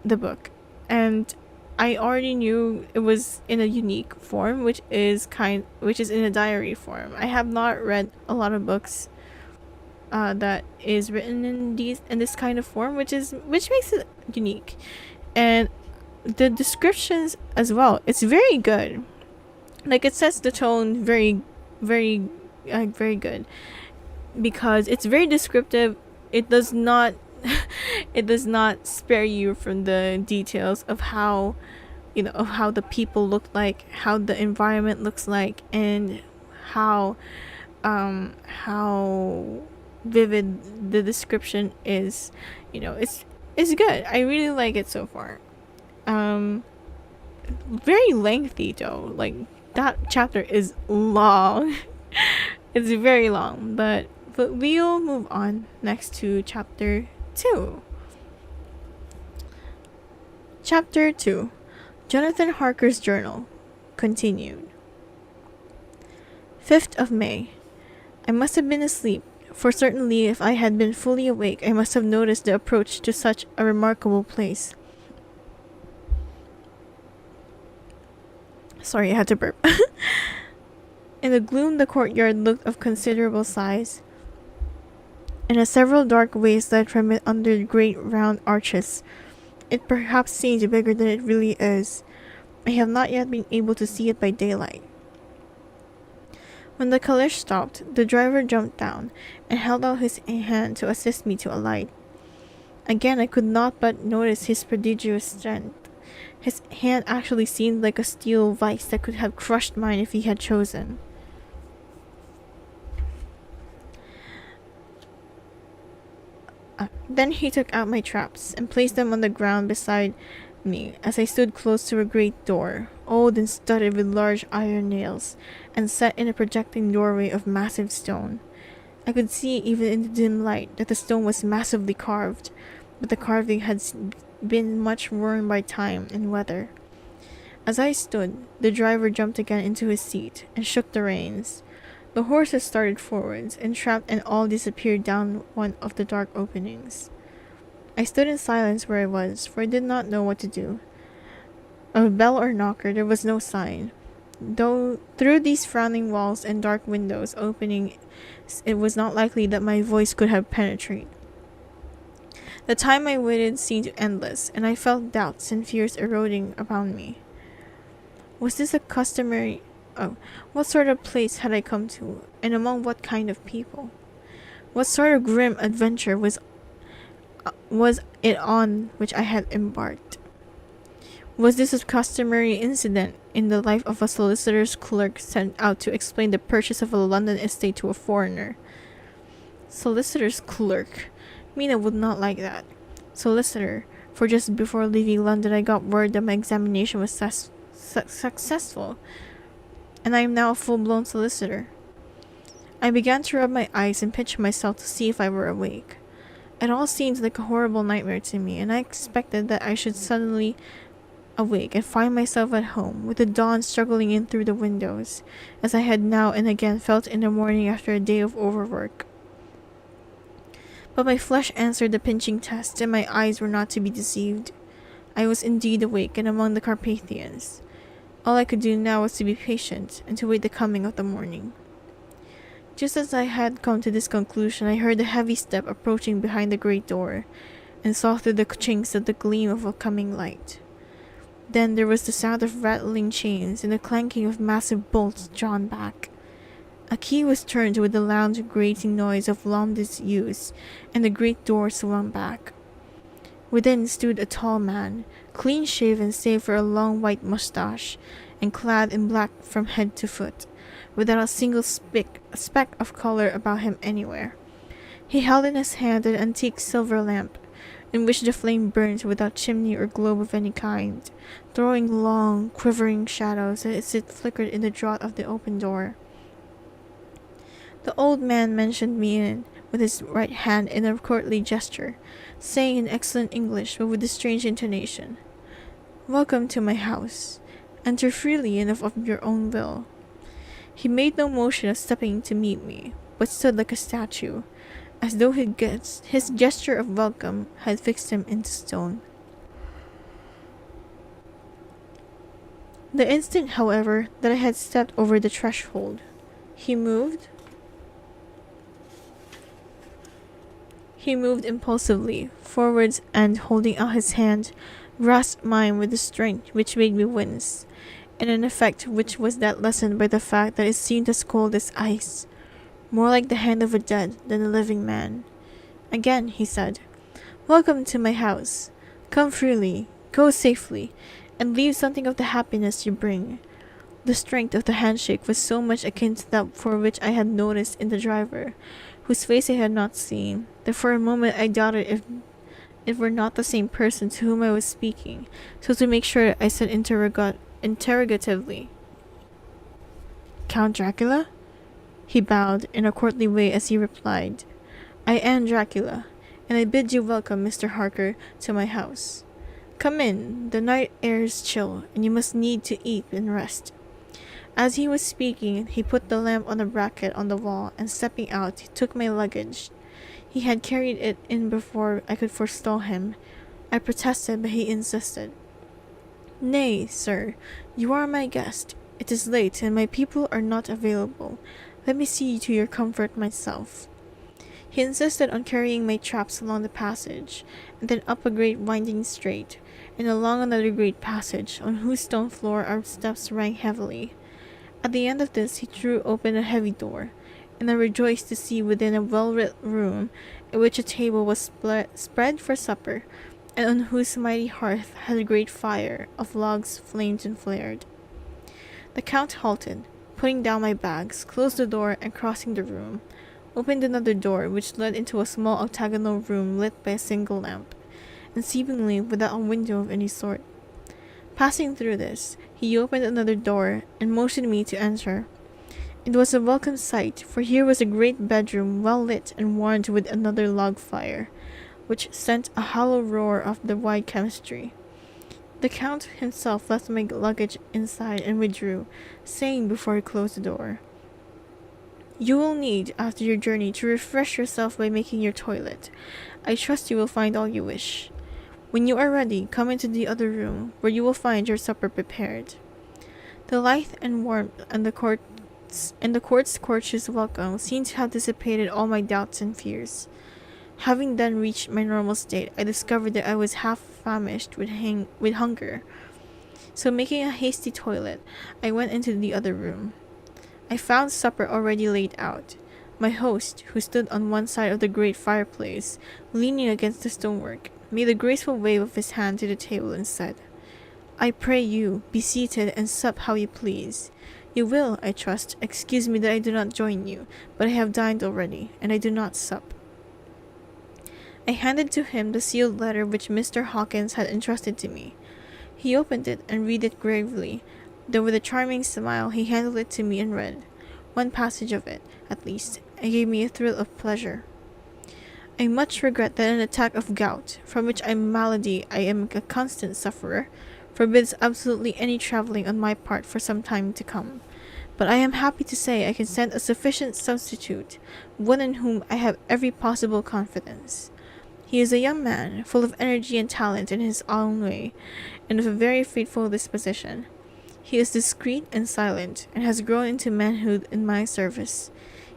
the book. And I already knew it was in a unique form, which is in a diary form. I have not read a lot of books that is written in this kind of form, which makes it unique. And the descriptions as well, it's very good. Like, it sets the tone very, very, very good, because it's very descriptive. It does not it does not spare you from the details of how, of how the people look like, how the environment looks like, and how vivid the description is. It's good. I really like it so far. Very lengthy though. Like, that chapter is long. It's very long, but we'll move on next to chapter 2. Chapter 2. Jonathan Harker's Journal. Continued. 5th of May. I must have been asleep, for certainly if I had been fully awake, I must have noticed the approach to such a remarkable place. Sorry, I had to burp. In the gloom, the courtyard looked of considerable size, and as several dark ways led from it under great round arches, it perhaps seemed bigger than it really is. I have not yet been able to see it by daylight. When the caleche stopped, the driver jumped down and held out his hand to assist me to alight. Again, I could not but notice his prodigious strength. His hand actually seemed like a steel vice that could have crushed mine if he had chosen. Then he took out my traps and placed them on the ground beside me as I stood close to a great door, old and studded with large iron nails, and set in a projecting doorway of massive stone. I could see even in the dim light that the stone was massively carved, but the carving had been much worn by time and weather. As I stood, the driver jumped again into his seat and shook the reins. The horses started forwards, entrapped, and all disappeared down one of the dark openings. I stood in silence where I was, for I did not know what to do. Of bell or knocker there was no sign, though through these frowning walls and dark windows opening it was not likely that my voice could have penetrated. The time I waited seemed endless, and I felt doubts and fears eroding around me. Was this a customary... what sort of place had I come to, and among what kind of people? What sort of grim adventure was it on which I had embarked? Was this a customary incident in the life of a solicitor's clerk sent out to explain the purchase of a London estate to a foreigner? Solicitor's clerk. Mina would not like that. Solicitor, for just before leaving London I got word that my examination was successful, and I am now a full-blown solicitor. I began to rub my eyes and pinch myself to see if I were awake. It all seemed like a horrible nightmare to me, and I expected that I should suddenly awake and find myself at home, with the dawn struggling in through the windows, as I had now and again felt in the morning after a day of overwork. But my flesh answered the pinching test, and my eyes were not to be deceived. I was indeed awake and among the Carpathians. All I could do now was to be patient and to wait the coming of the morning. Just as I had come to this conclusion, I heard a heavy step approaching behind the great door, and saw through the chinks of the gleam of a coming light. Then there was the sound of rattling chains and the clanking of massive bolts drawn back. A key was turned with the loud grating noise of long disuse, and the great door swung back. Within stood a tall man, clean-shaven save for a long white mustache, and clad in black from head to foot, without a single speck of color about him anywhere. He held in his hand an antique silver lamp, in which the flame burned without chimney or globe of any kind, throwing long, quivering shadows as it flickered in the draught of the open door. The old man motioned me in with his right hand in a courtly gesture, saying in excellent English but with a strange intonation, "Welcome to my house. Enter freely and of your own will." He made no motion of stepping to meet me, but stood like a statue, as though his gesture of welcome had fixed him into stone. The instant, however, that I had stepped over the threshold, he moved impulsively forwards and, holding out his hand, grasped mine with a strength which made me wince, and an effect which was that lessened by the fact that it seemed as cold as ice, more like the hand of a dead than a living man. Again he said, "Welcome to my house. Come freely, go safely, and leave something of the happiness you bring." The strength of the handshake was so much akin to that for which I had noticed in the driver, whose face I had not seen, that for a moment I doubted if it were not the same person to whom I was speaking, so to make sure I said interrogatively, "Count Dracula?" He bowed in a courtly way as he replied, "I am Dracula, and I bid you welcome, Mr. Harker, to my house. Come in, the night air is chill, and you must need to eat and rest." As he was speaking, he put the lamp on a bracket on the wall, and stepping out, he took my luggage. He had carried it in before I could forestall him. I protested, but he insisted. "Nay, sir, you are my guest. It is late, and my people are not available. Let me see to your comfort myself." He insisted on carrying my traps along the passage, and then up a great winding street, and along another great passage, on whose stone floor our steps rang heavily. At the end of this he threw open a heavy door, and I rejoiced to see within a well-lit room, in which a table was spread for supper, and on whose mighty hearth had a great fire of logs flamed and flared. The Count halted, putting down my bags, closed the door, and crossing the room, opened another door which led into a small octagonal room lit by a single lamp, and seemingly without a window of any sort. Passing through this, he opened another door and motioned me to enter. It was a welcome sight, for here was a great bedroom well lit and warmed with another log fire, which sent a hollow roar of the wide chemistry. The Count himself left my luggage inside and withdrew, saying before he closed the door, "You will need, after your journey, to refresh yourself by making your toilet. I trust you will find all you wish. When you are ready, come into the other room, where you will find your supper prepared." The light and warmth and the court's courteous welcome seemed to have dissipated all my doubts and fears. Having then reached my normal state, I discovered that I was half famished with hunger. So making a hasty toilet, I went into the other room. I found supper already laid out. My host, who stood on one side of the great fireplace, leaning against the stonework, made a graceful wave of his hand to the table and said, "I pray you, be seated and sup how you please. You will, I trust, excuse me that I do not join you, but I have dined already, and I do not sup." I handed to him the sealed letter which Mr. Hawkins had entrusted to me. He opened it and read it gravely, though with a charming smile he handed it to me and read. One passage of it, at least, and gave me a thrill of pleasure. "I much regret that an attack of gout, from which malady I am a constant sufferer, forbids absolutely any travelling on my part for some time to come. But I am happy to say I can send a sufficient substitute, one in whom I have every possible confidence. He is a young man, full of energy and talent in his own way, and of a very faithful disposition. He is discreet and silent, and has grown into manhood in my service.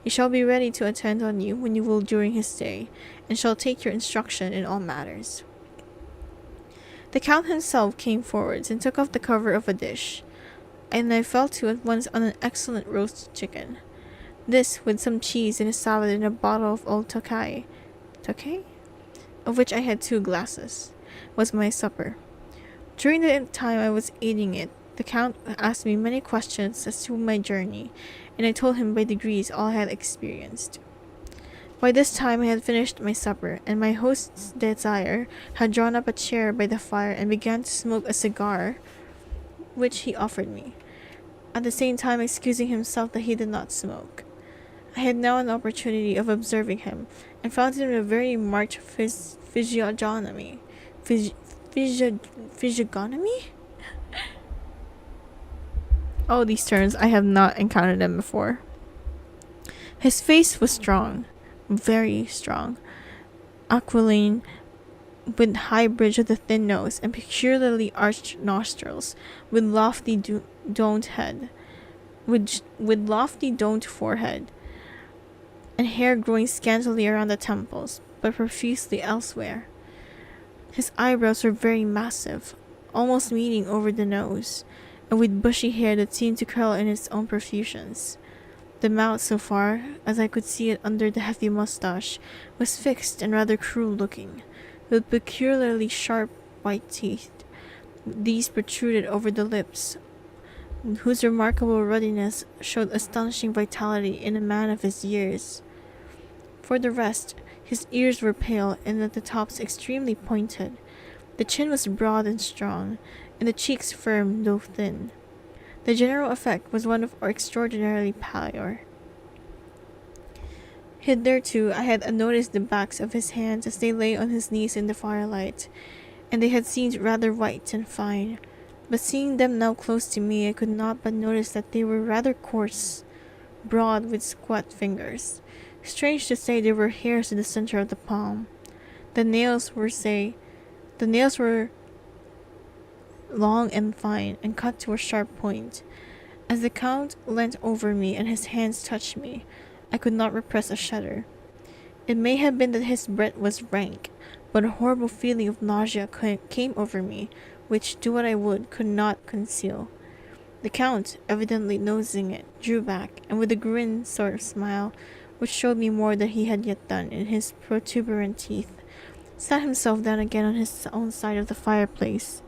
He shall be ready to attend on you when you will during his stay, and shall take your instruction in all matters. The count himself came forwards and took off the cover of a dish, and I fell to at once on an excellent roast chicken. This, with some cheese and a salad and a bottle of old Tokay, of which I had 2 glasses, was my supper. During the time I was eating it, the Count asked me many questions as to my journey, and I told him by degrees all I had experienced. By this time I had finished my supper, and my host's desire had drawn up a chair by the fire and began to smoke a cigar, which he offered me, at the same time excusing himself that he did not smoke. I had now an opportunity of observing him, and found him a very marked physiognomy. Physiognomy? Oh, these terms, I have not encountered them before. His face was strong, very strong, aquiline, with high bridge of the thin nose and peculiarly arched nostrils, with lofty domed head, with lofty domed forehead, and hair growing scantily around the temples, but profusely elsewhere. His eyebrows were very massive, almost meeting over the nose, and with bushy hair that seemed to curl in its own profusions. The mouth, so far as I could see it under the heavy mustache, was fixed and rather cruel looking, with peculiarly sharp white teeth. These protruded over the lips, whose remarkable ruddiness showed astonishing vitality in a man of his years. For the rest, his ears were pale and at the tops extremely pointed. The chin was broad and strong, and the cheeks firm though thin. The general effect was one of extraordinarily pallor. Hitherto I had noticed the backs of his hands as they lay on his knees in the firelight, and they had seemed rather white and fine, but seeing them now close to me I could not but notice that they were rather coarse, broad with squat fingers. Strange to say, there were hairs in the center of the palm. The nails were long and fine, and cut to a sharp point. As the Count leant over me and his hands touched me, I could not repress a shudder. It may have been that his breath was rank, but a horrible feeling of nausea came over me, which, do what I would, could not conceal. The Count, evidently noticing it, drew back, and with a grin sort of smile, which showed me more than he had yet done in his protuberant teeth, sat himself down again on his own side of the fireplace.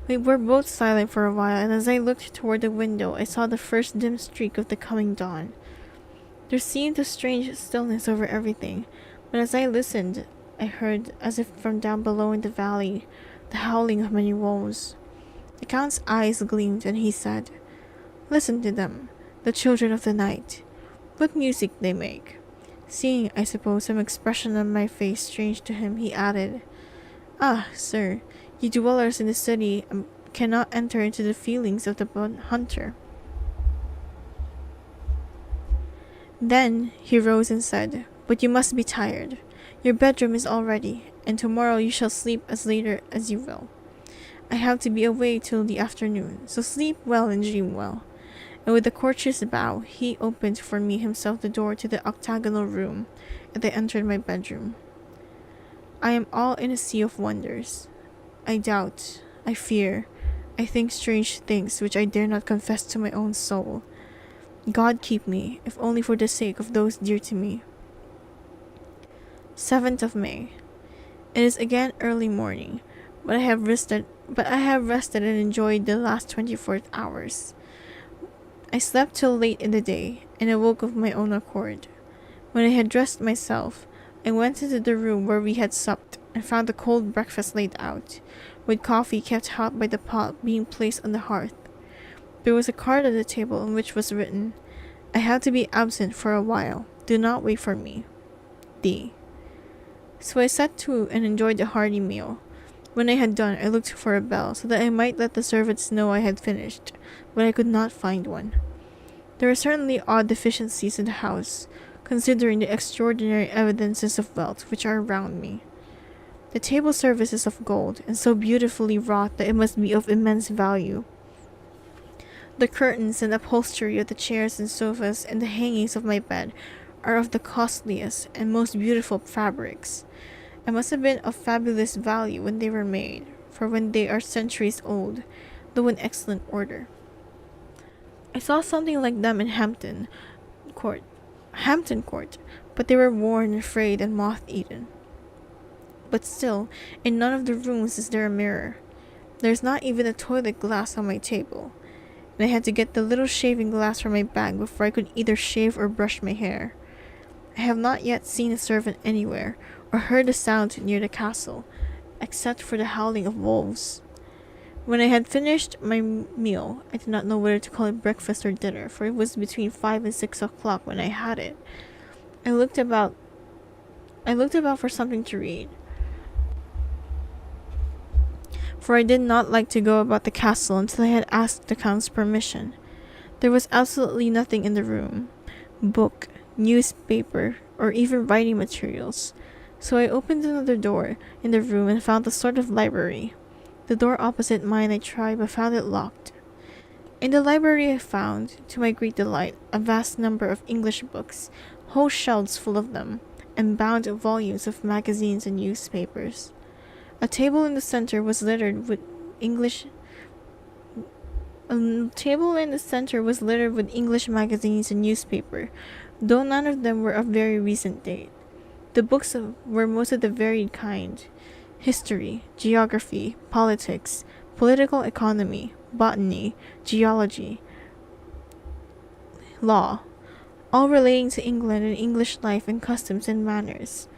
We were both silent for a while, and as I looked toward the window, I saw the first dim streak of the coming dawn. There seemed a strange stillness over everything, but as I listened, I heard, as if from down below in the valley, the howling of many wolves. The Count's eyes gleamed, and he said, "Listen to them, the children of the night. What music they make." Seeing, I suppose, some expression on my face strange to him, he added, "Ah, sir, you dwellers in the city cannot enter into the feelings of the hunter." Then he rose and said, "But you must be tired. Your bedroom is all ready, and tomorrow you shall sleep as later as you will. I have to be away till the afternoon, so sleep well and dream well." And with a courteous bow, he opened for me himself the door to the octagonal room, and I entered my bedroom. I am all in a sea of wonders. I doubt, I fear, I think strange things which I dare not confess to my own soul. God keep me, if only for the sake of those dear to me. 7th of May. It is again early morning, but I have rested and enjoyed the last 24 hours. I slept till late in the day, and awoke of my own accord. When I had dressed myself, I went into the room where we had supped, and found a cold breakfast laid out, with coffee kept hot by the pot being placed on the hearth. There was a card on the table on which was written, "I have to be absent for a while. Do not wait for me. D." So I set to and enjoyed a hearty meal. When I had done, I looked for a bell, so that I might let the servants know I had finished, but I could not find one. There are certainly odd deficiencies in the house, considering the extraordinary evidences of wealth which are around me. The table service is of gold, and so beautifully wrought that it must be of immense value. The curtains and upholstery of the chairs and sofas and the hangings of my bed are of the costliest and most beautiful fabrics, and must have been of fabulous value when they were made, for when they are centuries old, though in excellent order. I saw something like them in Court, Hampton Court, but they were worn and frayed and moth-eaten. But still, in none of the rooms is there a mirror. There is not even a toilet glass on my table, and I had to get the little shaving glass from my bag before I could either shave or brush my hair. I have not yet seen a servant anywhere, or heard a sound near the castle, except for the howling of wolves. When I had finished my meal, I did not know whether to call it breakfast or dinner, for it was between 5 and 6 o'clock when I had it. I looked about for something to read, for I did not like to go about the castle until I had asked the count's permission. There was absolutely nothing in the room, book, newspaper, or even writing materials. So I opened another door in the room and found a sort of library. The door opposite mine I tried, but found it locked. In the library I found, to my great delight, a vast number of English books, whole shelves full of them, and bound volumes of magazines and newspapers. A table in the center was littered with English magazines and newspaper, though none of them were of very recent date. The books were most of the varied kind: history, geography, politics, political economy, botany, geology, law, all relating to England and English life and customs and manners.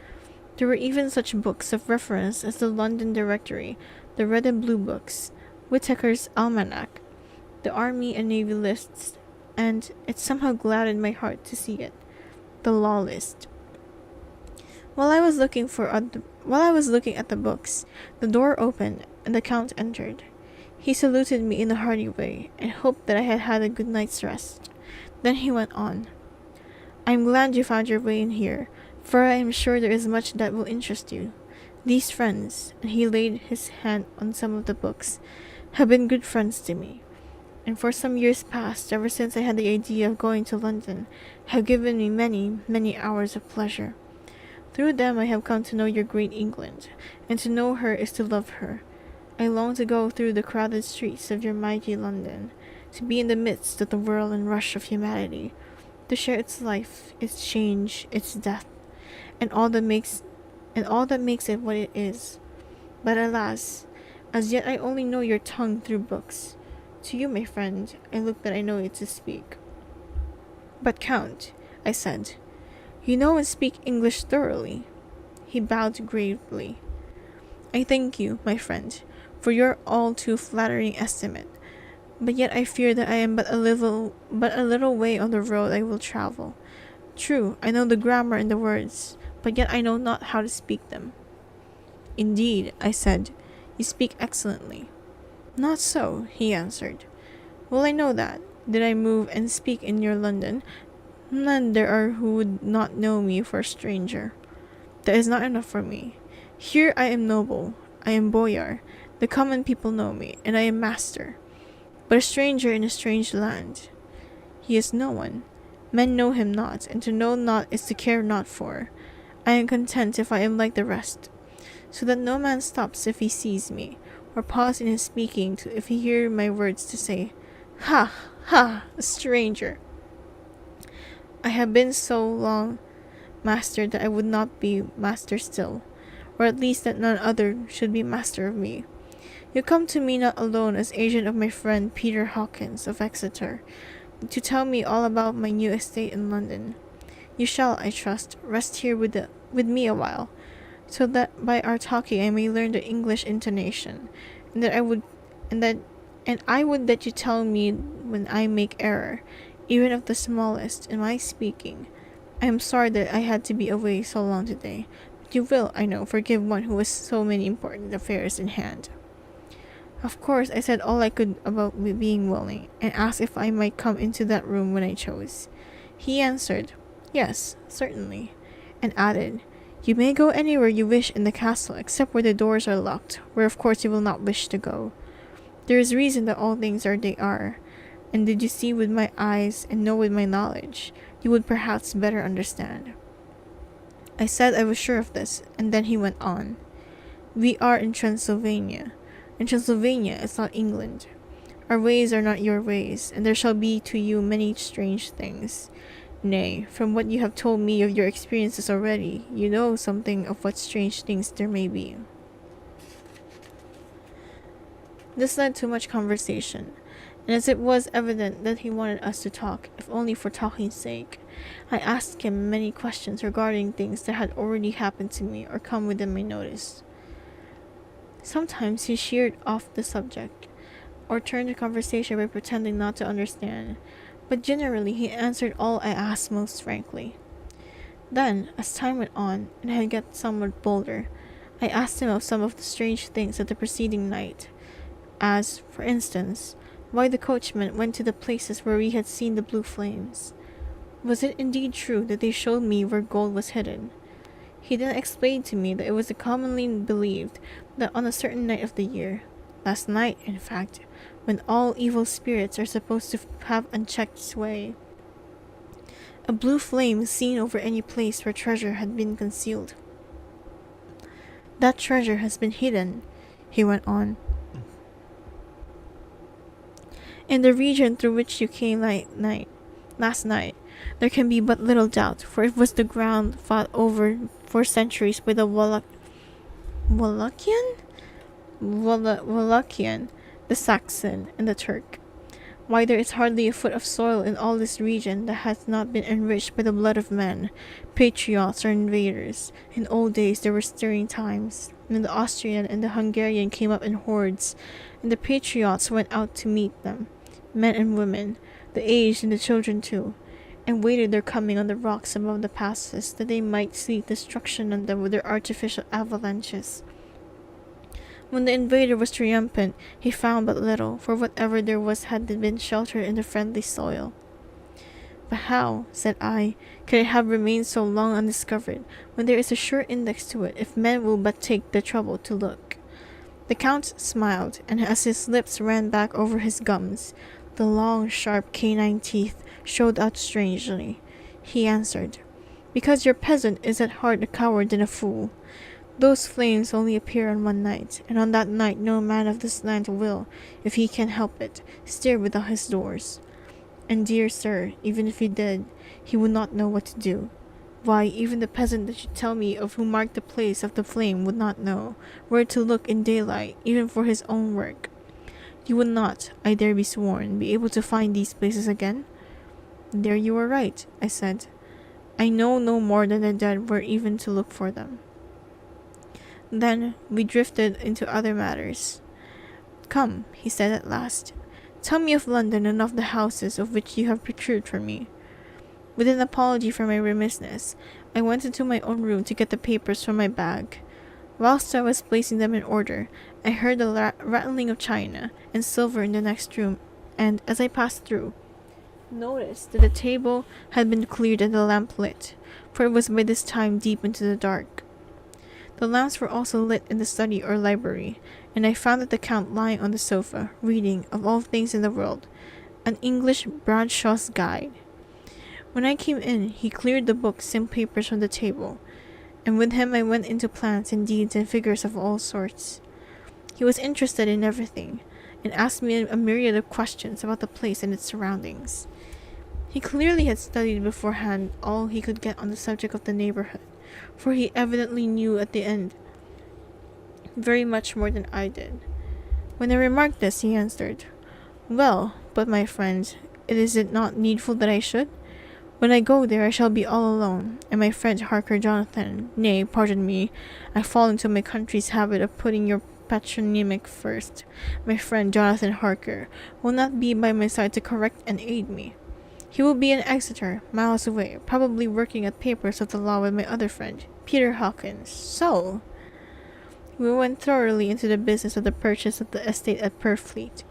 There were even such books of reference as the London Directory, the Red and Blue Books, Whitaker's Almanac, the Army and Navy lists, and it somehow gladdened my heart to see it, the Law List. While I was looking at the books, the door opened and the Count entered. He saluted me in a hearty way and hoped that I had had a good night's rest. Then he went on. "I am glad you found your way in here, for I am sure there is much that will interest you. These friends," and he laid his hand on some of the books, "have been good friends to me, and for some years past, ever since I had the idea of going to London, have given me many, many hours of pleasure. Through them I have come to know your great England, and to know her is to love her. I long to go through the crowded streets of your mighty London, to be in the midst of the whirl and rush of humanity, to share its life, its change, its death, and all that makes it what it is. But alas, as yet I only know your tongue through books. To you, my friend, I look that I know it to speak." "But, Count," I said, "you know and speak English thoroughly." He bowed gravely. "I thank you, my friend, for your all too flattering estimate, but yet I fear that I am but a little way on the road I will travel. True, I know the grammar and the words, but yet I know not how to speak them." "Indeed," I said, "you speak excellently." "Not so," he answered. "Well, I know that, did I move and speak in your London, none there are who would not know me for a stranger. That is not enough for me. Here I am noble, I am boyar, the common people know me, and I am master. But a stranger in a strange land, he is no one. Men know him not, and to know not is to care not for. I am content if I am like the rest, so that no man stops if he sees me, or pause in his speaking if he hear my words to say, 'Ha, ha, a stranger!' I have been so long master that I would not be master still, or at least that none other should be master of me. You come to me not alone as agent of my friend Peter Hawkins of Exeter, to tell me all about my new estate in London. You shall, I trust, rest here with me a while, so that by our talking I may learn the English intonation, and I would that you tell me when I make error, even of the smallest, in my speaking. I am sorry that I had to be away so long today, but you will, I know, forgive one who has so many important affairs in hand." Of course, I said all I could about being willing, and asked if I might come into that room when I chose. He answered, "Yes, certainly," and added, "You may go anywhere you wish in the castle, except where the doors are locked, where of course you will not wish to go. There is reason that all things are they are. And did you see with my eyes and know with my knowledge, you would perhaps better understand. I said I was sure of this, and then he went on. We are in Transylvania. And Transylvania is not England. Our ways are not your ways, and there shall be to you many strange things. Nay, from what you have told me of your experiences already, you know something of what strange things there may be. This led to much conversation, and as it was evident that he wanted us to talk, if only for talking's sake, I asked him many questions regarding things that had already happened to me or come within my notice. Sometimes he sheered off the subject, or turned the conversation by pretending not to understand, but generally he answered all I asked most frankly. Then, as time went on, and I had got somewhat bolder, I asked him of some of the strange things of the preceding night, as, for instance, why the coachman went to the places where we had seen the blue flames. Was it indeed true that they showed me where gold was hidden? He then explained to me that it was commonly believed that on a certain night of the year, last night, in fact, when all evil spirits are supposed to have unchecked sway, a blue flame is seen over any place where treasure had been concealed. That treasure has been hidden, he went on, in the region through which you came last night. There can be but little doubt, for it was the ground fought over for centuries by the Wallachian, the Saxon, and the Turk. Why, there is hardly a foot of soil in all this region that has not been enriched by the blood of men, patriots or invaders. In old days there were stirring times, when the Austrian and the Hungarian came up in hordes, and the patriots went out to meet them, men and women, the aged and the children too, and waited their coming on the rocks above the passes, that they might see destruction on them with their artificial avalanches. When the invader was triumphant, he found but little, for whatever there was had been sheltered in the friendly soil. But how, said I, could it have remained so long undiscovered, when there is a sure index to it, if men will but take the trouble to look? The Count smiled, and as his lips ran back over his gums, the long, sharp canine teeth showed out strangely. He answered, Because your peasant is at heart a coward and a fool. Those flames only appear on one night, and on that night no man of this land will, if he can help it, stir without his doors. And dear sir, even if he did, he would not know what to do. Why, even the peasant that you tell me of who marked the place of the flame would not know where to look in daylight, even for his own work. You would not, I dare be sworn, be able to find these places again? There you are right, I said. I know no more than the dead where even to look for them. Then we drifted into other matters. Come, he said at last, tell me of London and of the houses of which you have procured for me. With an apology for my remissness, I went into my own room to get the papers from my bag. Whilst I was placing them in order, I heard the rattling of china and silver in the next room, and as I passed through, noticed that the table had been cleared and the lamp lit, for it was by this time deep into the dark. The lamps were also lit in the study or library, and I found that the Count lying on the sofa, reading, of all things in the world, an English Bradshaw's Guide. When I came in, he cleared the books and papers from the table, and with him I went into plans and deeds and figures of all sorts. He was interested in everything, and asked me a myriad of questions about the place and its surroundings. He clearly had studied beforehand all he could get on the subject of the neighborhood, for he evidently knew at the end very much more than I did. When I remarked this, he answered, Well, but my friend, is it not needful that I should? When I go there, I shall be all alone, and my friend Harker Jonathan, nay, pardon me, I fall into my country's habit of putting your patronymic first. My friend Jonathan Harker will not be by my side to correct and aid me. He will be in Exeter, miles away, probably working at papers of the law with my other friend, Peter Hawkins. So, we went thoroughly into the business of the purchase of the estate at Purfleet.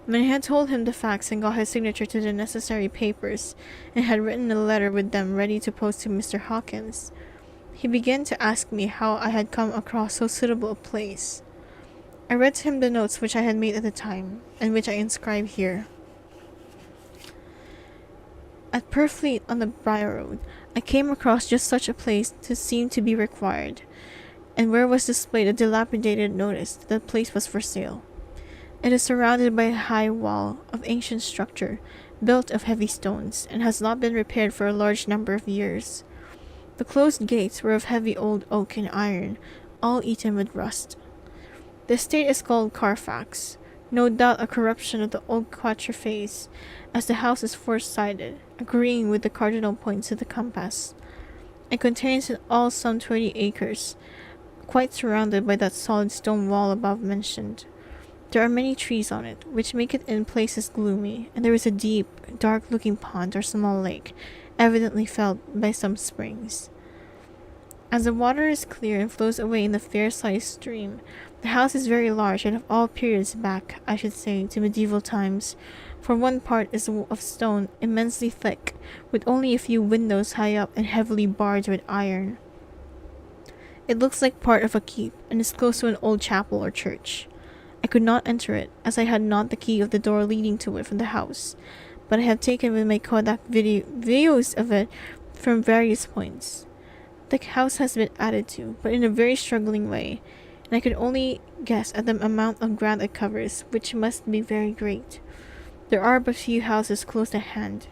When I had told him the facts and got his signature to the necessary papers, and had written a letter with them ready to post to Mr. Hawkins, he began to ask me how I had come across so suitable a place. I read to him the notes which I had made at the time, and which I inscribe here. At Purfleet on the Briar Road, I came across just such a place to seem to be required, and where was displayed a dilapidated notice that the place was for sale. It is surrounded by a high wall of ancient structure, built of heavy stones, and has not been repaired for a large number of years. The closed gates were of heavy old oak and iron, all eaten with rust. The estate is called Carfax, no doubt a corruption of the old quatreface, as the house is four-sided, agreeing with the cardinal points of the compass. It contains in all some 20 acres, quite surrounded by that solid stone wall above mentioned. There are many trees on it, which make it in places gloomy, and there is a deep, dark-looking pond or small lake, evidently filled by some springs. As the water is clear and flows away in the fair-sized stream, the house is very large and of all periods back, I should say, to medieval times, for one part is of stone immensely thick, with only a few windows high up and heavily barred with iron. It looks like part of a keep, and is close to an old chapel or church. I could not enter it, as I had not the key of the door leading to it from the house, but I have taken with my Kodak videos of it from various points. The house has been added to, but in a very struggling way, and I could only guess at the amount of ground it covers, which must be very great. There are but few houses close at hand,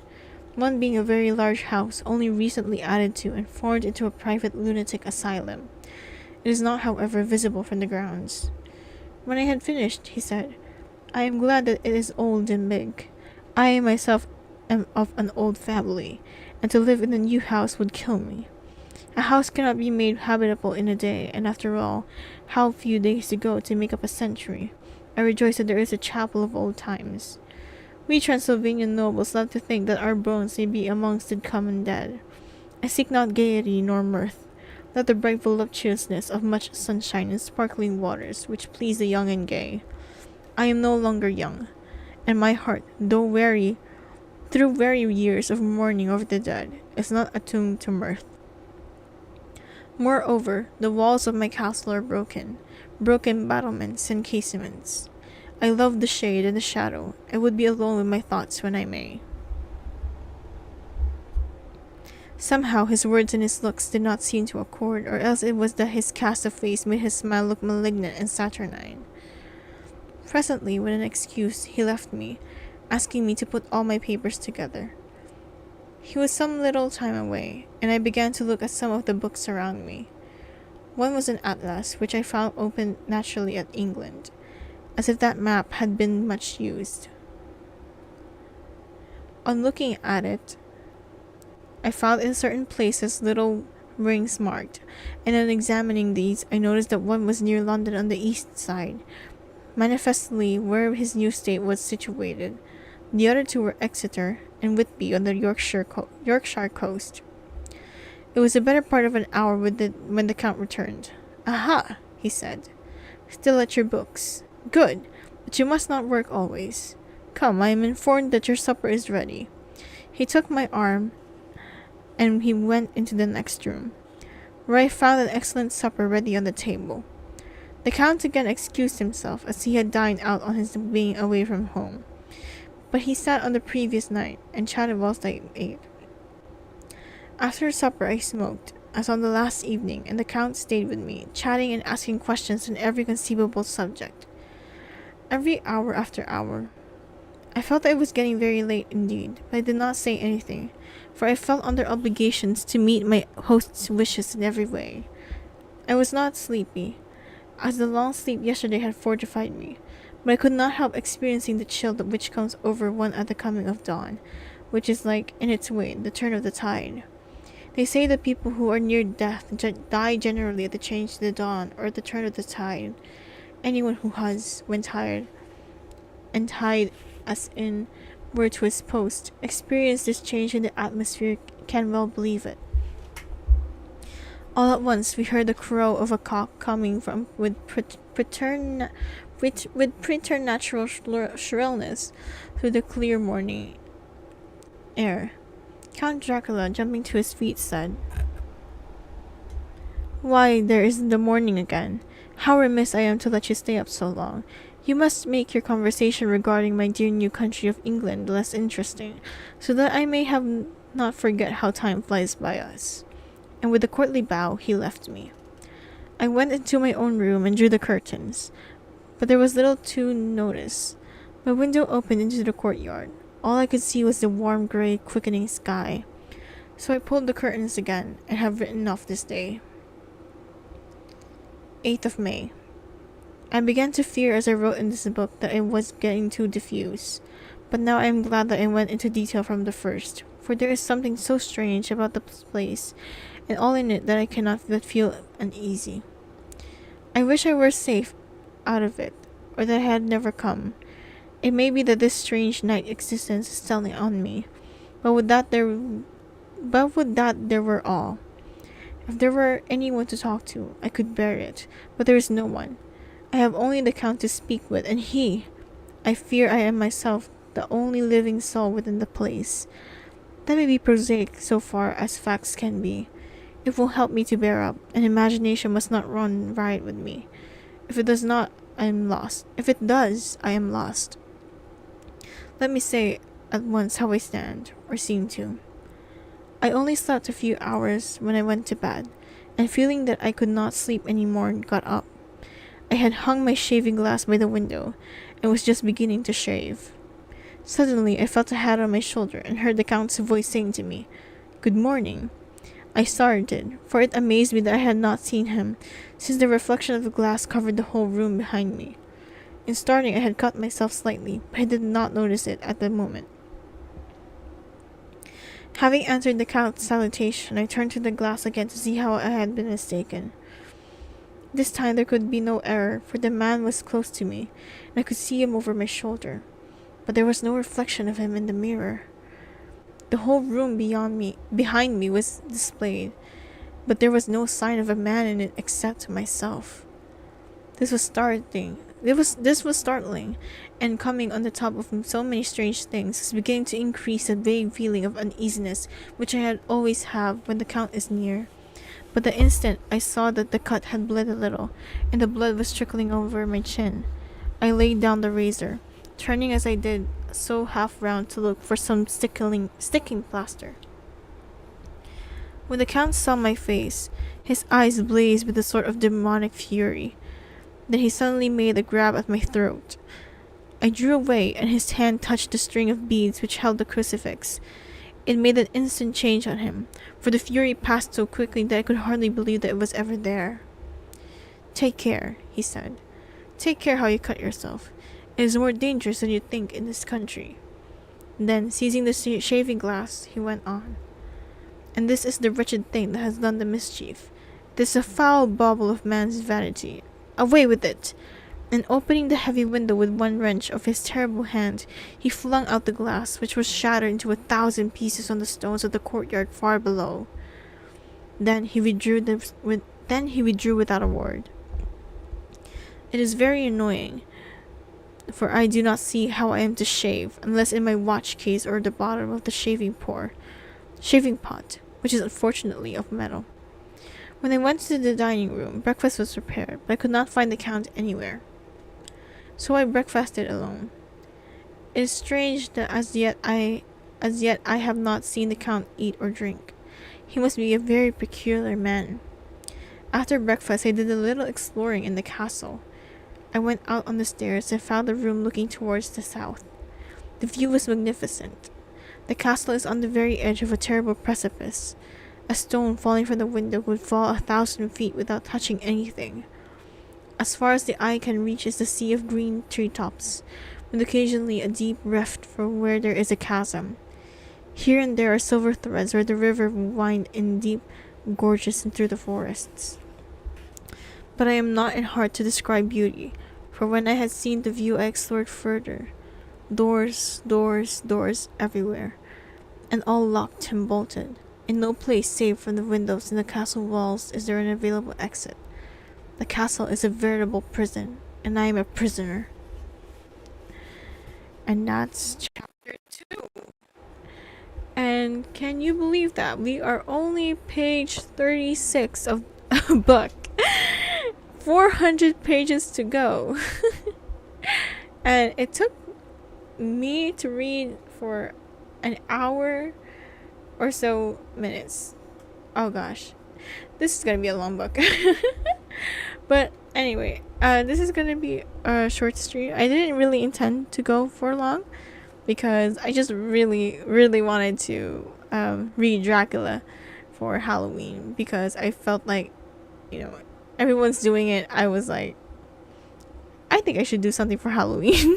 one being a very large house only recently added to and formed into a private lunatic asylum. It is not, however, visible from the grounds. When I had finished, he said, "I am glad that it is old and big. I myself am of an old family, and to live in a new house would kill me. A house cannot be made habitable in a day, and after all, how few days to go to make up a century. I rejoice that there is a chapel of old times. We Transylvanian nobles love to think that our bones may be amongst the common dead. I seek not gaiety nor mirth, not the bright voluptuousness of much sunshine and sparkling waters, which please the young and gay. I am no longer young, and my heart, though weary, through weary years of mourning over the dead, is not attuned to mirth. Moreover, the walls of my castle are broken battlements and casements. I love the shade and the shadow. I would be alone with my thoughts when I may." Somehow his words and his looks did not seem to accord, or else it was that his cast of face made his smile look malignant and saturnine. Presently, with an excuse, he left me, asking me to put all my papers together. He was some little time away, and I began to look at some of the books around me. One was an atlas, which I found open naturally at England, as if that map had been much used. On looking at it, I found in certain places little rings marked, and on examining these, I noticed that one was near London on the east side, manifestly where his new estate was situated. The other two were Exeter and Whitby on the Yorkshire coast. It was the better part of an hour when the Count returned. "Aha!" he said. "Still at your books. Good, but you must not work always. Come, I am informed that your supper is ready." He took my arm, and he went into the next room, where I found an excellent supper ready on the table. The Count again excused himself, as he had dined out on his being away from home, but he sat on the previous night, and chatted whilst I ate. After supper I smoked, as on the last evening, and the Count stayed with me, chatting and asking questions on every conceivable subject. Every hour after hour. I felt that it was getting very late indeed, but I did not say anything, for I felt under obligations to meet my host's wishes in every way. I was not sleepy, as the long sleep yesterday had fortified me, but I could not help experiencing the chill which comes over one at the coming of dawn, which is like, in its way, the turn of the tide. They say that people who are near death die generally at the change to the dawn or at the turn of the tide. Anyone who has, when tired, and tied as in were to his post, experienced this change in the atmosphere can well believe it. All at once we heard the crow of a cock coming from with preternatural shrillness through the clear morning air. Count Dracula, jumping to his feet, said, "Why, there is the morning again. How remiss I am to let you stay up so long. You must make your conversation regarding my dear new country of England less interesting, so that I may have not forget how time flies by us." And with a courtly bow, he left me. I went into my own room and drew the curtains, but there was little to notice. My window opened into the courtyard. All I could see was the warm gray, quickening sky. So I pulled the curtains again and have written off this day. 8th of May. I began to fear as I wrote in this book that I was getting too diffuse, but now I am glad that I went into detail from the first, for there is something so strange about this place and all in it that I cannot but feel uneasy. I wish I were safe out of it, or that I had never come. It may be that this strange night existence is telling on me, but would that there were all. If there were anyone to talk to, I could bear it, but there is no one. I have only the Count to speak with, and I fear I am myself the only living soul within the place. That may be prosaic so far as facts can be. It will help me to bear up, and imagination must not run riot with me. If it does not, I am lost. If it does, I am lost. Let me say at once how I stand, or seem to. I only slept a few hours when I went to bed, and feeling that I could not sleep any more, got up. I had hung my shaving glass by the window, and was just beginning to shave. Suddenly I felt a hand on my shoulder, and heard the Count's voice saying to me, "Good morning." I started, for it amazed me that I had not seen him, since the reflection of the glass covered the whole room behind me. In starting I had cut myself slightly, but I did not notice it at the moment. Having answered the Count's salutation, I turned to the glass again to see how I had been mistaken. This time there could be no error, for the man was close to me, and I could see him over my shoulder, but there was no reflection of him in the mirror. The whole room behind me was displayed, but there was no sign of a man in it except myself. This was startling, and coming on the top of so many strange things, was beginning to increase the vague feeling of uneasiness which I always have when the Count is near. But the instant I saw that the cut had bled a little, and the blood was trickling over my chin, I laid down the razor, turning as I did so half round to look for some sticking plaster. When the Count saw my face, his eyes blazed with a sort of demonic fury. Then he suddenly made a grab at my throat. I drew away, and his hand touched the string of beads which held the crucifix. It made an instant change on him, for the fury passed so quickly that I could hardly believe that it was ever there. "Take care," he said. "Take care how you cut yourself. It is more dangerous than you think in this country." Then, seizing the shaving glass, he went on. "And this is the wretched thing that has done the mischief. This is a foul bauble of man's vanity. Away with it!" And opening the heavy window with one wrench of his terrible hand, he flung out the glass, which was shattered into 1,000 pieces on the stones of the courtyard far below. Then he withdrew without a word. It is very annoying, for I do not see how I am to shave, unless in my watch case or the bottom of the shaving pot, which is unfortunately of metal. When I went to the dining room, breakfast was prepared, but I could not find the Count anywhere. So I breakfasted alone. It is strange that as yet I have not seen the Count eat or drink. He must be a very peculiar man. After breakfast I did a little exploring in the castle. I went out on the stairs and found the room looking towards the south. The view was magnificent. The castle is on the very edge of a terrible precipice. A stone falling from the window would fall 1,000 feet without touching anything. As far as the eye can reach is the sea of green treetops, with occasionally a deep rift for where there is a chasm. Here and there are silver threads where the river winds in deep gorges through the forests. But I am not in heart to describe beauty, for when I had seen the view I explored further. Doors everywhere, and all locked and bolted. In no place save from the windows in the castle walls is there an available exit. The castle is a veritable prison, and I am a prisoner. And that's chapter 2. And can you believe that? We are only page 36 of a book. 400 pages to go. And it took me to read for an hour or so minutes. Oh gosh, this is gonna be a long book. But anyway, this is gonna be a short stream. I didn't really intend to go for long because I just really, really wanted to read Dracula for Halloween because I felt like, you know, everyone's doing it. I was like, I think I should do something for Halloween.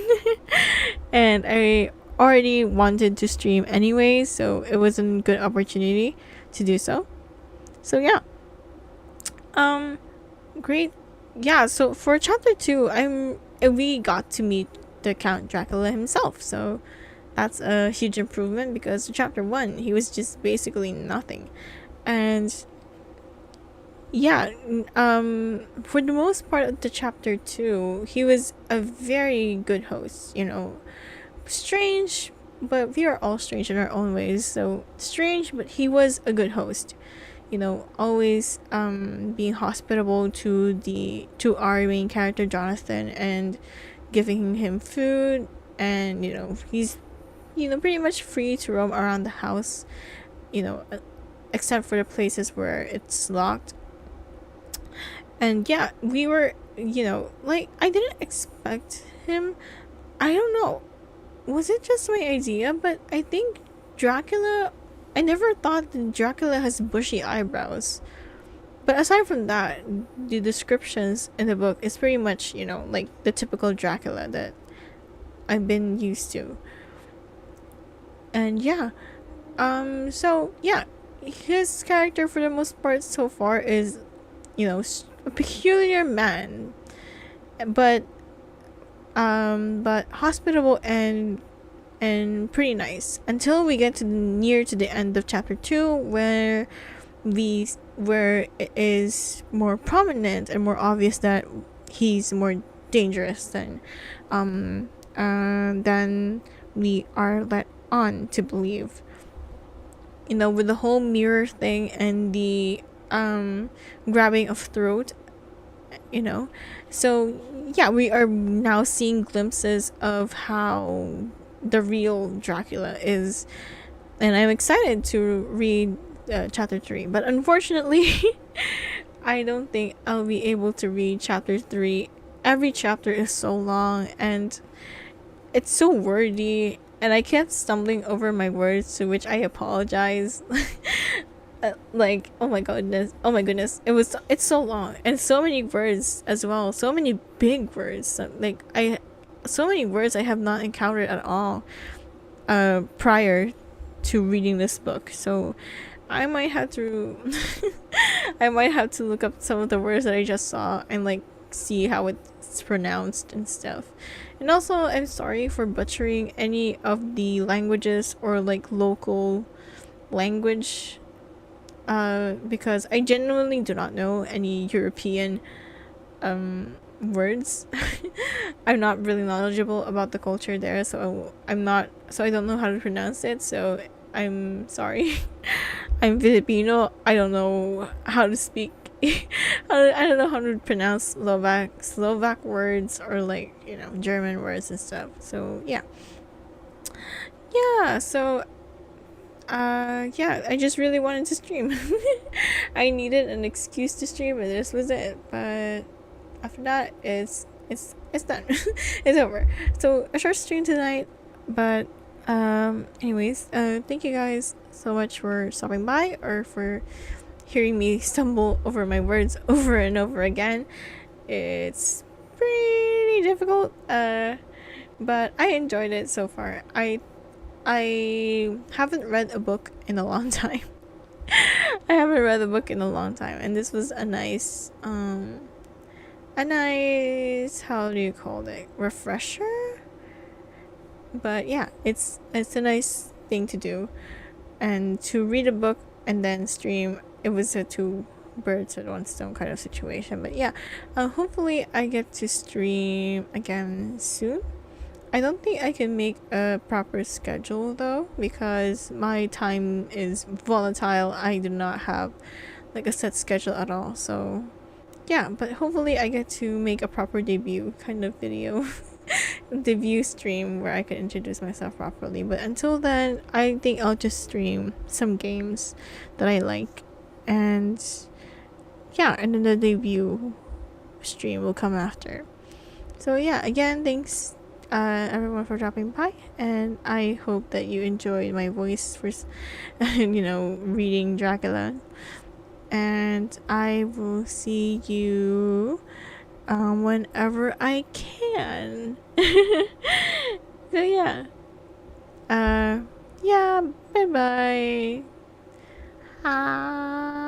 And I already wanted to stream anyway, so it was a good opportunity to do so. So yeah. Great. Yeah, so for chapter 2, we got to meet the Count Dracula himself. So that's a huge improvement because chapter 1, he was just basically nothing. And yeah, for the most part of the chapter 2, he was a very good host, you know. Strange, but we are all strange in our own ways. So strange, but he was a good host, you know, always being hospitable to our main character Jonathan and giving him food. And you know, he's, you know, pretty much free to roam around the house, you know, except for the places where it's locked. And yeah, we were, you know, like, I didn't expect him. I don't know, was it just my idea, but I think Dracula, I never thought that Dracula has bushy eyebrows. But aside from that, the descriptions in the book is pretty much, you know, like the typical Dracula that I've been used to. And yeah, so yeah, his character for the most part so far is, you know, a peculiar man, but hospitable and pretty nice until we get to near to the end of chapter 2, where it is more prominent and more obvious that he's more dangerous than we are let on to believe. You know, with the whole mirror thing and the grabbing of throat, you know. So yeah, we are now seeing glimpses of how the real Dracula is, and I'm excited to read chapter 3, but unfortunately I don't think I'll be able to read chapter 3. Every chapter is so long and it's so wordy, and I kept stumbling over my words, to which I apologize. Like, oh my goodness, it's so long and so many words as well, so many big words, like so many words I have not encountered at all prior to reading this book. So I might have to I might have to look up some of the words that I just saw and like see how it's pronounced and stuff. And also, I'm sorry for butchering any of the languages or like local language, because I genuinely do not know any European words. I'm not really knowledgeable about the culture there, so I don't know how to pronounce it, so I'm sorry. I'm Filipino. I don't know how to speak. I don't know how to pronounce Slovak words or like, you know, German words and stuff. So yeah. So yeah, I just really wanted to stream. I needed an excuse to stream, and this was it. But after that, it's done. It's over. So a short stream tonight, but anyways, thank you guys so much for stopping by or for hearing me stumble over my words over and over again. It's pretty difficult, but I enjoyed it so far. I haven't read a book in a long time. I haven't read a book in a long time, and this was a nice how do you call it, refresher? But yeah, it's a nice thing to do, and to read a book and then stream, it was a two birds with one stone kind of situation. But yeah, hopefully I get to stream again soon. I don't think I can make a proper schedule though, because my time is volatile. I do not have like a set schedule at all. So yeah, but hopefully I get to make a proper debut kind of video. debut stream where I could introduce myself properly. But until then, I think I'll just stream some games that I like. And yeah, and then the debut stream will come after. So yeah, again, thanks everyone for dropping by, and I hope that you enjoyed my voice for reading Dracula. And I will see you whenever I can. So yeah. Yeah, bye bye. Ah.